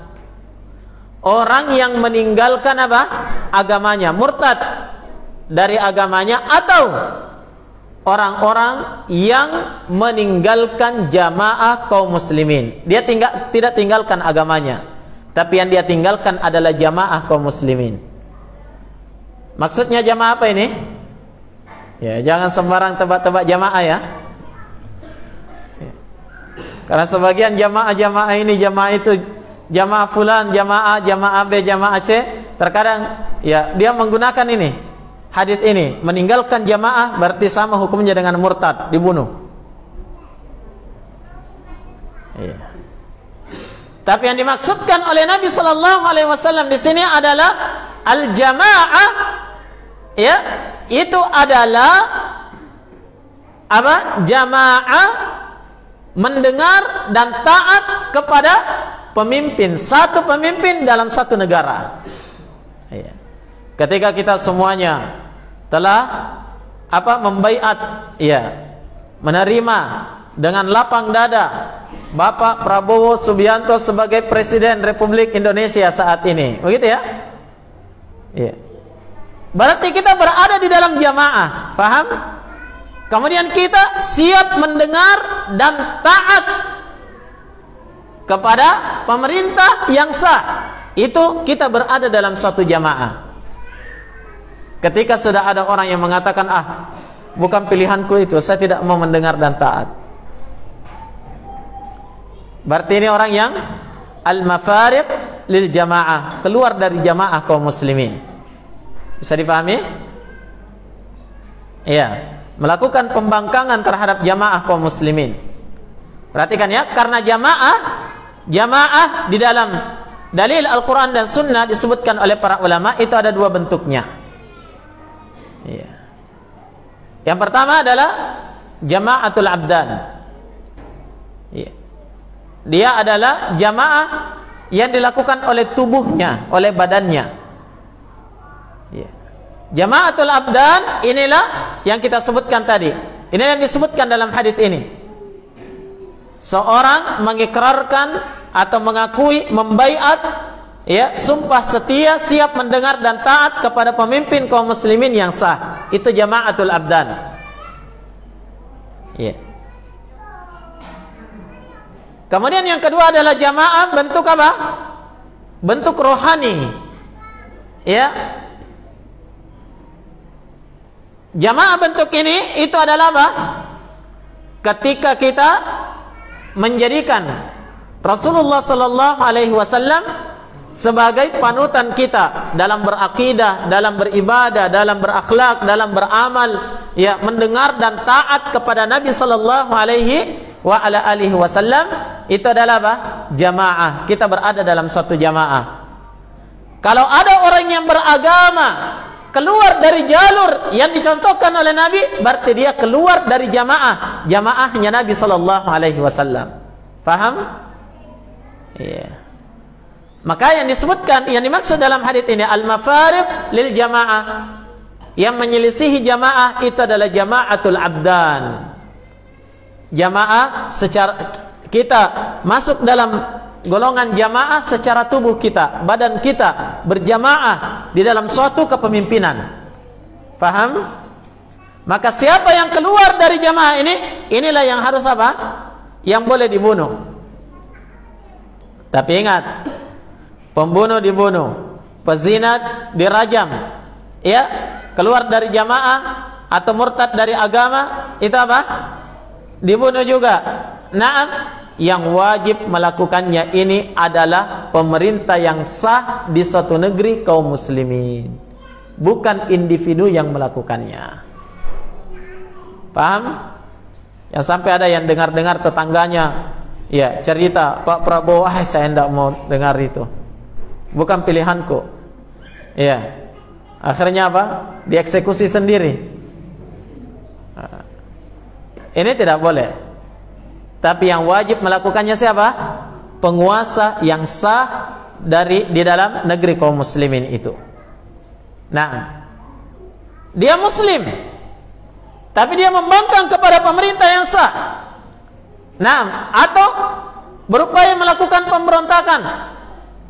Orang yang meninggalkan apa? Agamanya, murtad dari agamanya, atau orang-orang yang meninggalkan jamaah kaum muslimin. Dia tidak tinggalkan agamanya, tapi yang dia tinggalkan adalah jamaah kaum muslimin. Maksudnya jamaah apa ini? Ya, jangan sembarang tebak-tebak jamaah ya. Karena sebagian jamaah ini, jamaah itu, jamaah fulan, jamaah B, jamaah C, terkadang ya dia menggunakan ini, hadis ini, meninggalkan jamaah berarti sama hukumnya dengan murtad, dibunuh. Iya. Tapi yang dimaksudkan oleh Nabi sallallahu alaihi wasallam di sini adalah al-jamaah, ya, itu adalah apa? Jamaah mendengar dan taat kepada pemimpin, satu pemimpin dalam satu negara. Ya. Ketika kita semuanya telah membaiat, ya, menerima dengan lapang dada Bapak Prabowo Subianto sebagai Presiden Republik Indonesia saat ini, begitu ya? Ya. Berarti kita berada di dalam jamaah, paham? Kemudian kita siap mendengar dan taat kepada pemerintah yang sah. Itu kita berada dalam suatu jamaah. Ketika sudah ada orang yang mengatakan, bukan pilihanku itu, saya tidak mau mendengar dan taat, berarti ini orang yang al-mafariq lil jamaah, keluar dari jamaah kaum muslimin. Bisa dipahami? Iya. Melakukan pembangkangan terhadap jamaah kaum muslimin. Perhatikan ya, karena jamaah di dalam dalil Al-Quran dan Sunnah disebutkan oleh para ulama itu ada dua bentuknya. Ya. Yang pertama adalah jama'atul abdan. Ya. Dia adalah jamaah yang dilakukan oleh tubuhnya, oleh badannya. Ya. Jama'atul abdan inilah yang kita sebutkan tadi. Ini yang disebutkan dalam hadis ini. Seorang mengikrarkan atau mengakui, membaiat, ya, sumpah setia, siap mendengar dan taat kepada pemimpin kaum muslimin yang sah. Itu jama'atul abdan. Ya. Kemudian yang kedua adalah jamaah bentuk apa? Bentuk rohani. Ya. Jamaah bentuk ini itu adalah apa? Ketika kita menjadikan Rasulullah sallallahu alaihi wasallam sebagai panutan kita dalam berakidah, dalam beribadah, dalam berakhlak, dalam beramal, ya, mendengar dan taat kepada Nabi sallallahu alaihi wasallam, itu adalah apa? Jamaah. Kita berada dalam suatu jamaah. Kalau ada orang yang beragama keluar dari jalur yang dicontohkan oleh Nabi, berarti dia keluar dari jamaahnya Nabi sallallahu alaihi wasallam. Paham? Iya. Maka yang disebutkan, yang dimaksud dalam hadis ini al-mafariq lil jamaah, yang menyelisihi jamaah itu adalah jamaatul abdan. Jamaah secara kita masuk dalam golongan jamaah secara tubuh kita, badan kita berjamaah di dalam suatu kepemimpinan. Paham? Maka siapa yang keluar dari jamaah ini, inilah yang harus apa? Yang boleh dibunuh. Tapi ingat, pembunuh dibunuh, pezina dirajam, ya, keluar dari jamaah atau murtad dari agama, itu apa? Dibunuh juga. Naam, yang wajib melakukannya ini adalah pemerintah yang sah di suatu negeri kaum muslimin, bukan individu yang melakukannya. Paham? Yang sampai ada yang dengar-dengar tetangganya, ya, cerita Pak Prabowo, saya tidak mau dengar itu, bukan pilihanku. Ya, akhirnya apa? Dieksekusi sendiri. Ini tidak boleh. Tapi yang wajib melakukannya siapa? Penguasa yang sah di dalam negeri kaum muslimin itu. Nah, dia muslim, tapi dia membangkang kepada pemerintah yang sah. Nah, atau berupaya melakukan pemberontakan.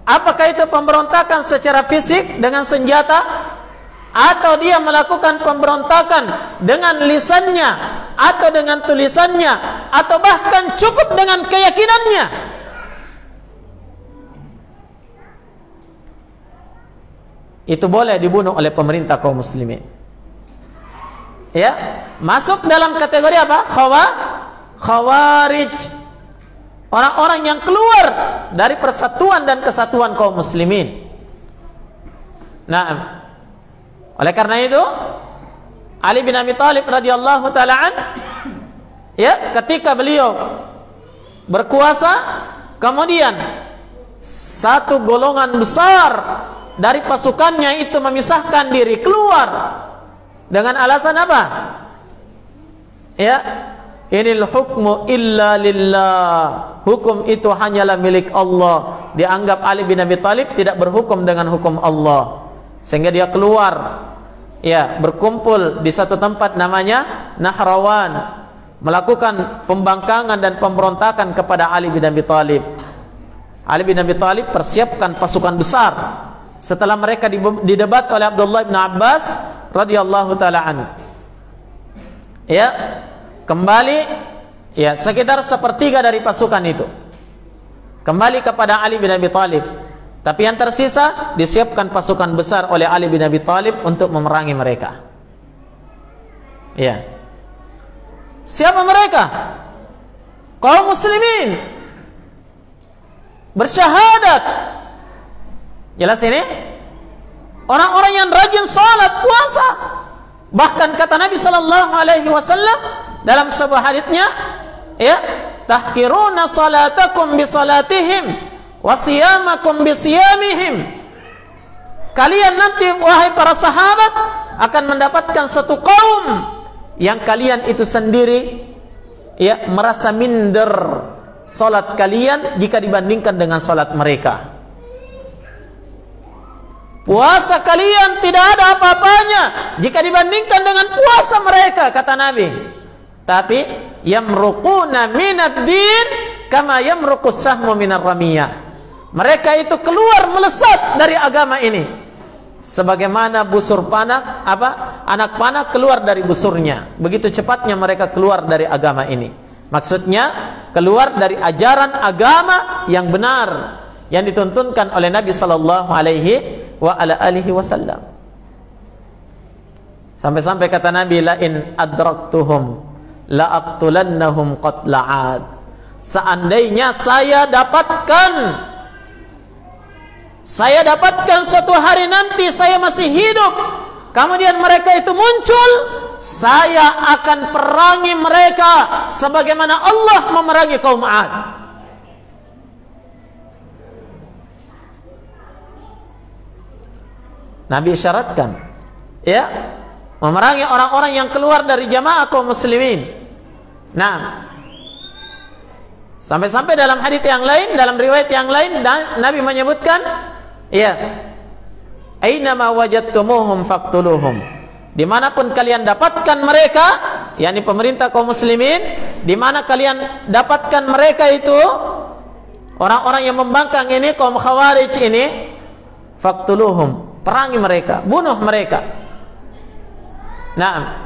Apakah itu pemberontakan secara fisik dengan senjata, atau dia melakukan pemberontakan dengan lisannya atau dengan tulisannya, atau bahkan cukup dengan keyakinannya. Itu boleh dibunuh oleh pemerintah kaum muslimin. Ya, masuk dalam kategori apa? Khawarij. Orang-orang yang keluar dari persatuan dan kesatuan kaum muslimin. Nah, oleh karena itu Ali bin Abi Thalib radhiyallahu taala an, ya, ketika beliau berkuasa, kemudian satu golongan besar dari pasukannya itu memisahkan diri keluar dengan alasan apa? Ya, inil hukmu illa lillah, hukum itu hanyalah milik Allah. Dianggap Ali bin Abi Thalib tidak berhukum dengan hukum Allah, sehingga dia keluar, ya, berkumpul di satu tempat namanya Nahrawan, melakukan pembangkangan dan pemberontakan kepada Ali bin Abi Thalib. Ali bin Abi Thalib persiapkan pasukan besar. Setelah mereka didebat oleh Abdullah bin Abbas radhiyallahu taala an, ya, kembali, ya, sekitar sepertiga dari pasukan itu kembali kepada Ali bin Abi Thalib. Tapi yang tersisa disiapkan pasukan besar oleh Ali bin Abi Thalib untuk memerangi mereka. Ya. Siapa mereka? Kaum muslimin bersyahadat. Jelas ini? Orang-orang yang rajin salat, puasa. Bahkan kata Nabi sallallahu alaihi wasallam dalam sebuah haditsnya, ya, tahqiruna salatakum bi salatihim wasiyamakum bisiyamihim. Kalian nanti, wahai para sahabat, akan mendapatkan satu kaum yang kalian itu sendiri, ya, merasa minder salat kalian jika dibandingkan dengan salat mereka. Puasa kalian tidak ada apa-apanya jika dibandingkan dengan puasa mereka, kata Nabi. Tapi yamruquna minad din kama yamruqus sahmu minar ramiyah. Mereka itu keluar melesat dari agama ini, sebagaimana busur panah, anak panah keluar dari busurnya. Begitu cepatnya mereka keluar dari agama ini. Maksudnya keluar dari ajaran agama yang benar yang dituntunkan oleh Nabi sallallahu alaihi wasallam. Sampai-sampai kata Nabi, la in adraktuhum la aqtulannahum qatla'ad. Seandainya saya dapatkan suatu hari nanti saya masih hidup, kemudian mereka itu muncul, saya akan perangi mereka sebagaimana Allah memerangi kaum 'Ad. Nabi isyaratkan, ya, memerangi orang-orang yang keluar dari jamaah kaum muslimin. Nah, sampai-sampai dalam hadits yang lain, dalam riwayat yang lain, Nabi menyebutkan, ya, ainama wajadtumuhum faqtuluhum. Dimanapun kalian dapatkan mereka, yakni pemerintah kaum muslimin, di mana kalian dapatkan mereka itu, orang-orang yang membangkang ini, kaum khawarij ini, faqtuluhum, perangi mereka, bunuh mereka. Nah,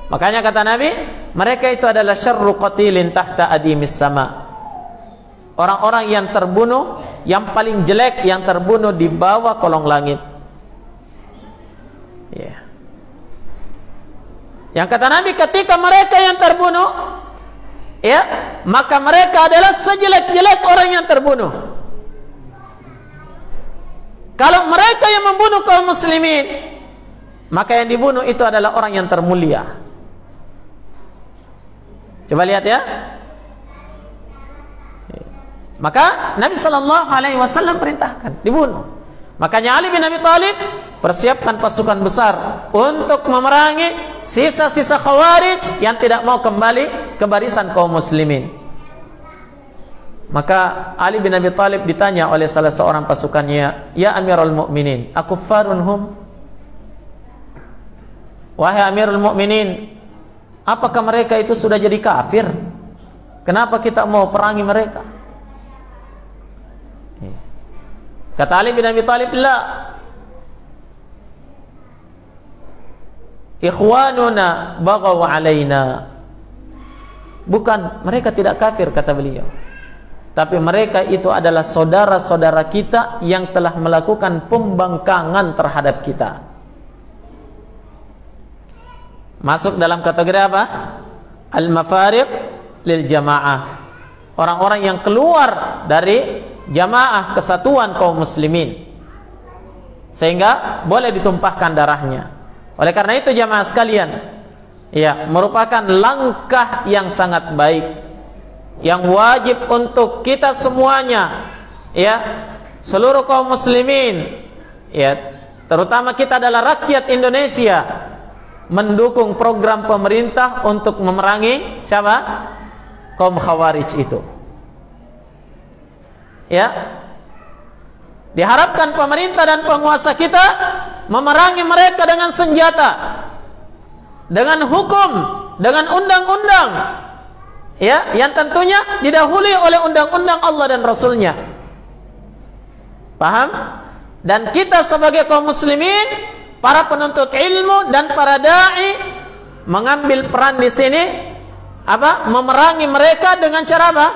makanya kata Nabi, mereka itu adalah syarru qatilin tahta adimis sama. Orang-orang yang terbunuh, yang paling jelek yang terbunuh di bawah kolong langit. Ya. Yang kata Nabi, ketika mereka yang terbunuh, ya, maka mereka adalah sejelek-jelek orang yang terbunuh. Kalau mereka yang membunuh kaum muslimin, maka yang dibunuh itu adalah orang yang termulia. Coba lihat ya. Maka Nabi SAW perintahkan dibunuh. Makanya Ali bin Abi Thalib persiapkan pasukan besar untuk memerangi sisa-sisa khawarij yang tidak mau kembali ke barisan kaum muslimin. Maka Ali bin Abi Thalib ditanya oleh salah seorang pasukannya, "Ya Amirul Mukminin, akuffarun hum?" Wahai Amirul Mukminin, apakah mereka itu sudah jadi kafir? Kenapa kita mau perangi mereka? Kata Ali bin Abi Thalib, "La. Ikhwanuna baghaw alaina." Bukan, mereka tidak kafir, kata beliau. Tapi mereka itu adalah saudara-saudara kita yang telah melakukan pembangkangan terhadap kita. Masuk dalam kategori apa? Al-mafariq lil jamaah. Orang-orang yang keluar dari jamaah kesatuan kaum muslimin, sehingga boleh ditumpahkan darahnya. Oleh karena itu jamaah sekalian, ya, merupakan langkah yang sangat baik, yang wajib untuk kita semuanya, ya, seluruh kaum muslimin, ya, terutama kita adalah rakyat Indonesia, mendukung program pemerintah untuk memerangi siapa? Kaum khawarij itu. Ya, diharapkan pemerintah dan penguasa kita memerangi mereka dengan senjata, dengan hukum, dengan undang-undang, ya, yang tentunya didahului oleh undang-undang Allah dan Rasulnya. Paham? Dan kita sebagai kaum muslimin, para penuntut ilmu dan para dai mengambil peran di sini apa? Memerangi mereka dengan cara apa?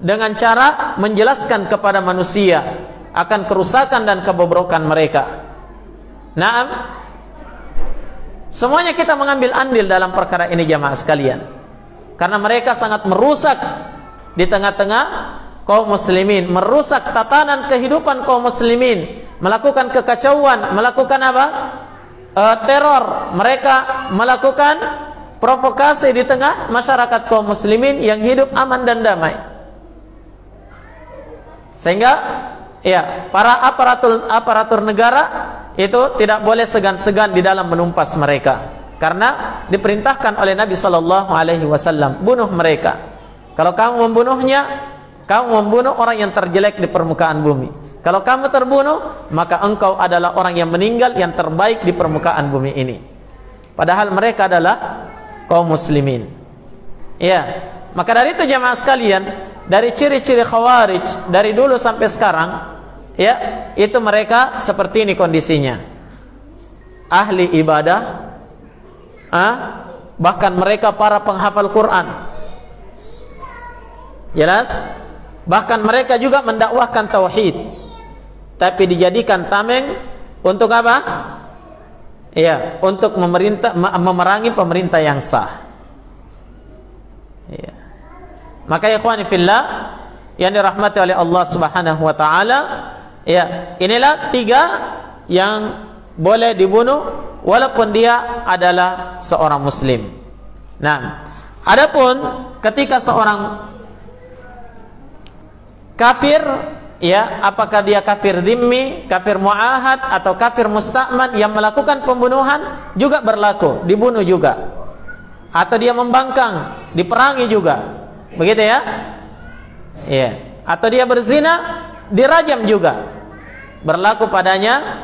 Dengan cara menjelaskan kepada manusia akan kerusakan dan kebobrokan mereka. Naam, semuanya kita mengambil andil dalam perkara ini jamaah sekalian, karena mereka sangat merusak di tengah-tengah kaum muslimin, merusak tatanan kehidupan kaum muslimin, melakukan kekacauan, melakukan apa? Teror. Mereka melakukan provokasi di tengah masyarakat kaum muslimin yang hidup aman dan damai. Sehingga ya, para aparatur negara itu tidak boleh segan-segan di dalam menumpas mereka, karena diperintahkan oleh Nabi sallallahu alaihi wasallam, bunuh mereka. Kalau kamu membunuhnya, kamu membunuh orang yang terjelek di permukaan bumi. Kalau kamu terbunuh, maka engkau adalah orang yang meninggal yang terbaik di permukaan bumi ini. Padahal mereka adalah kaum muslimin. Ya, maka dari itu jamaah sekalian, dari ciri-ciri khawarij dari dulu sampai sekarang, ya, itu mereka seperti ini kondisinya. Ahli ibadah, bahkan mereka para penghafal Quran. Jelas? Bahkan mereka juga mendakwahkan tauhid, tapi dijadikan tameng untuk apa? Ya, untuk memerangi pemerintah yang sah. Ya. Maka ikhwani fillah yang dirahmati oleh Allah Subhanahu wa taala, ya, inilah 3 yang boleh dibunuh walaupun dia adalah seorang muslim. Nah, adapun ketika seorang kafir, ya, apakah dia kafir dhimmi, kafir muahad, atau kafir musta'man yang melakukan pembunuhan juga berlaku, dibunuh juga. Atau dia membangkang, diperangi juga. Begitu ya? Iya. Atau dia berzina, dirajam juga. Berlaku padanya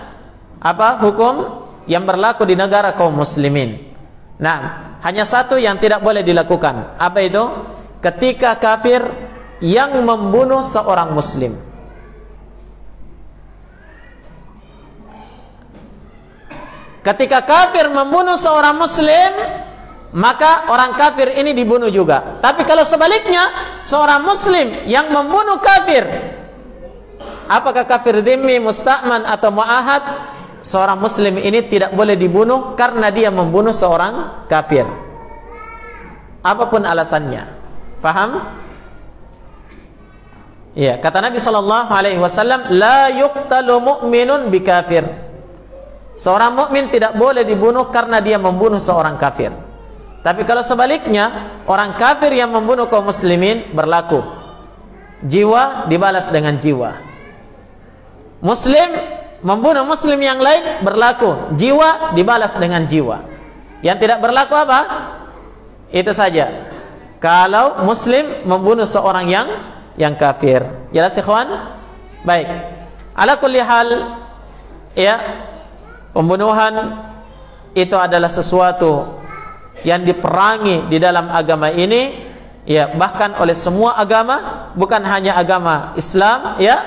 apa? Hukum yang berlaku di negara kaum muslimin. Nah, hanya satu yang tidak boleh dilakukan. Apa itu? Ketika kafir yang membunuh seorang muslim. Ketika kafir membunuh seorang muslim, maka orang kafir ini dibunuh juga. Tapi kalau sebaliknya, seorang muslim yang membunuh kafir, apakah kafir dhimmi, musta'man, atau mu'ahad, seorang muslim ini tidak boleh dibunuh karena dia membunuh seorang kafir, apapun alasannya. Faham? Ya, kata Nabi SAW, la yuqtalu mu'minun bikafir. Seorang mukmin tidak boleh dibunuh karena dia membunuh seorang kafir. Tapi kalau sebaliknya, orang kafir yang membunuh kaum muslimin, berlaku. Jiwa dibalas dengan jiwa. Muslim membunuh muslim yang lain, berlaku. Jiwa dibalas dengan jiwa. Yang tidak berlaku apa? Itu saja. Kalau muslim membunuh seorang yang kafir. Jelas ikhwan? Baik. Ala kulli hal, ya, pembunuhan itu adalah sesuatu yang diperangi di dalam agama ini, ya, bahkan oleh semua agama, bukan hanya agama Islam, ya.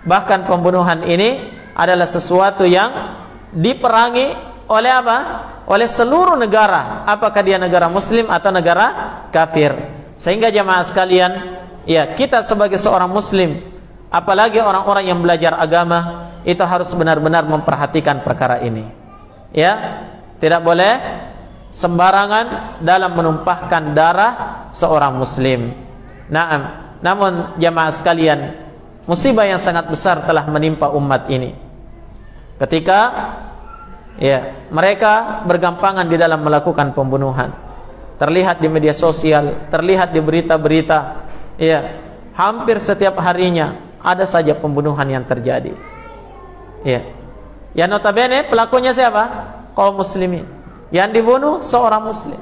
Bahkan pembunuhan ini adalah sesuatu yang diperangi oleh apa? Oleh seluruh negara, apakah dia negara muslim atau negara kafir. Sehingga jamaah sekalian, ya, kita sebagai seorang muslim, apalagi orang-orang yang belajar agama, itu harus benar-benar memperhatikan perkara ini. Ya, tidak boleh sembarangan dalam menumpahkan darah seorang muslim. Namun jamaah sekalian, musibah yang sangat besar telah menimpa umat ini ketika, ya, mereka bergampangan di dalam melakukan pembunuhan. Terlihat di media sosial, terlihat di berita-berita, ya, hampir setiap harinya ada saja pembunuhan yang terjadi. Ya, yang notabene pelakunya siapa? Kaum muslimin. Yang dibunuh seorang muslim.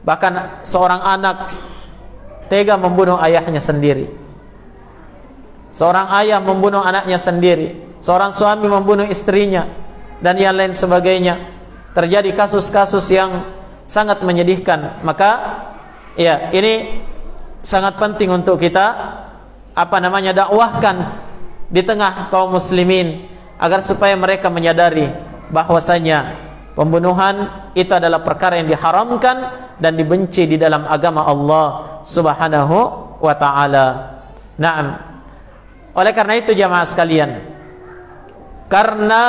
Bahkan seorang anak tega membunuh ayahnya sendiri. Seorang ayah membunuh anaknya sendiri. Seorang suami membunuh istrinya, dan yang lain sebagainya. Terjadi kasus-kasus yang sangat menyedihkan. Maka, ya, ini sangat penting untuk kita dakwahkan di tengah kaum muslimin, agar supaya mereka menyadari bahwasanya pembunuhan itu adalah perkara yang diharamkan dan dibenci di dalam agama Allah Subhanahu wa ta'ala. Naam. Oleh karena itu jamaah sekalian, karena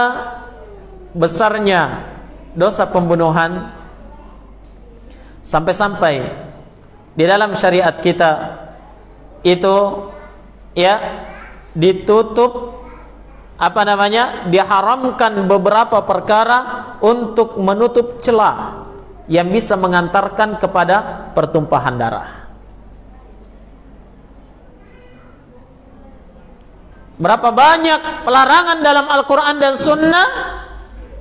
besarnya dosa pembunuhan, sampai-sampai di dalam syariat kita itu, ya, ditutup, diharamkan beberapa perkara untuk menutup celah yang bisa mengantarkan kepada pertumpahan darah. Berapa banyak pelarangan dalam Al-Quran dan Sunnah,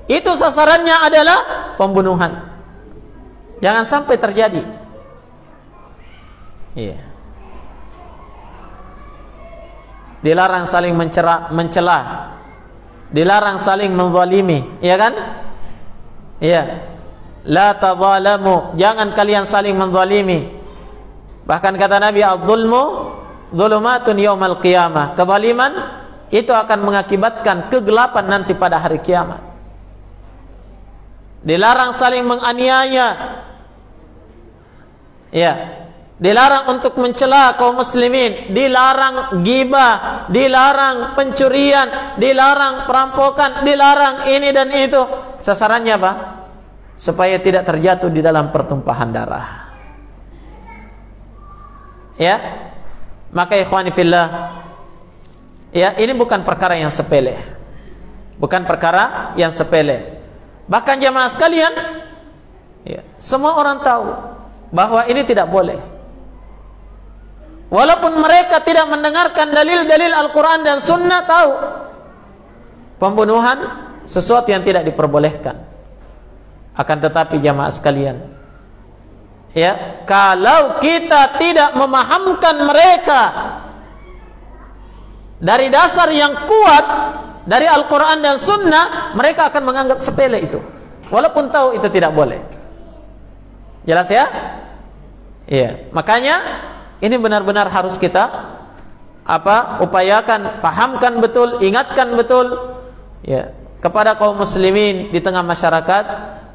itu sasarannya adalah pembunuhan. Jangan sampai terjadi. Iya. Dilarang saling mencela, dilarang saling menzalimi, ya kan? Iya. La tadzalamu, jangan kalian saling menzalimi. Bahkan kata Nabi, adz-dzulmu dzulumatun yaumal qiyamah. Kezaliman itu akan mengakibatkan kegelapan nanti pada hari kiamat. Dilarang saling menganiaya. Ya. Dilarang untuk mencela kaum muslimin, dilarang ghibah, dilarang pencurian, dilarang perampokan, dilarang ini dan itu. Sasarannya apa? Supaya tidak terjatuh di dalam pertumpahan darah. Ya. Maka ikhwani fillah, ya, ini bukan perkara yang sepele. Bukan perkara yang sepele. Bahkan jamaah sekalian, ya, semua orang tahu bahwa ini tidak boleh. Walaupun mereka tidak mendengarkan dalil-dalil Al-Quran dan Sunnah, tahu pembunuhan sesuatu yang tidak diperbolehkan. Akan tetapi jamaah sekalian, ya, kalau kita tidak memahamkan mereka dari dasar yang kuat dari Al-Quran dan Sunnah, mereka akan menganggap sepele itu, walaupun tahu itu tidak boleh. Jelas ya? Iya. Makanya ini benar-benar harus kita upayakan, fahamkan betul, ingatkan betul, ya, kepada kaum muslimin di tengah masyarakat,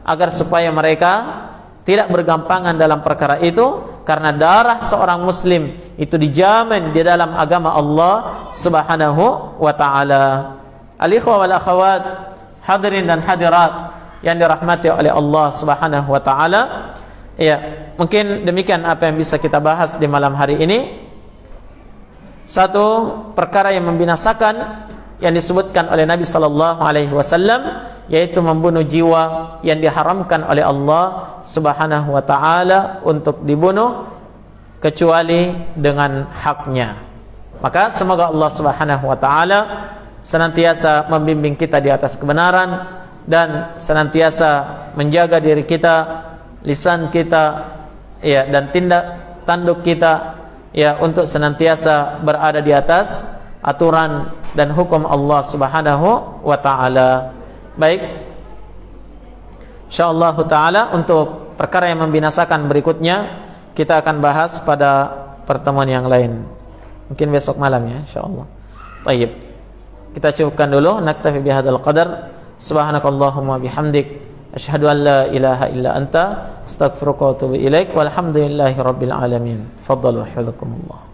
agar supaya mereka tidak bergampangan dalam perkara itu, karena darah seorang muslim itu dijamin di dalam agama Allah Subhanahu wa taala. Al-ikhwa wal akhawat, hadirin dan hadirat yang dirahmati oleh Allah Subhanahu wa taala. Ya, mungkin demikian apa yang bisa kita bahas di malam hari ini. Satu perkara yang membinasakan yang disebutkan oleh Nabi sallallahu alaihi wasallam, yaitu membunuh jiwa yang diharamkan oleh Allah Subhanahu wa taala untuk dibunuh kecuali dengan haknya. Maka semoga Allah Subhanahu wa taala senantiasa membimbing kita di atas kebenaran dan senantiasa menjaga diri kita, lisan kita, ya, dan tindak tanduk kita, ya, untuk senantiasa berada di atas aturan dan hukum Allah Subhanahu wa taala. Baik, insyaallah taala untuk perkara yang membinasakan berikutnya kita akan bahas pada pertemuan yang lain. Mungkin besok malam ya, insyaallah. Baik. Kita cukupkan dulu, naktafi bihadzal qadar. Subhanakallahumma bihamdik, asyhadu an la ilaha illa anta, astaghfiruka wa atubu ilaik, walhamdulillahi rabbil alamin. Fadhalu hafizakumullah.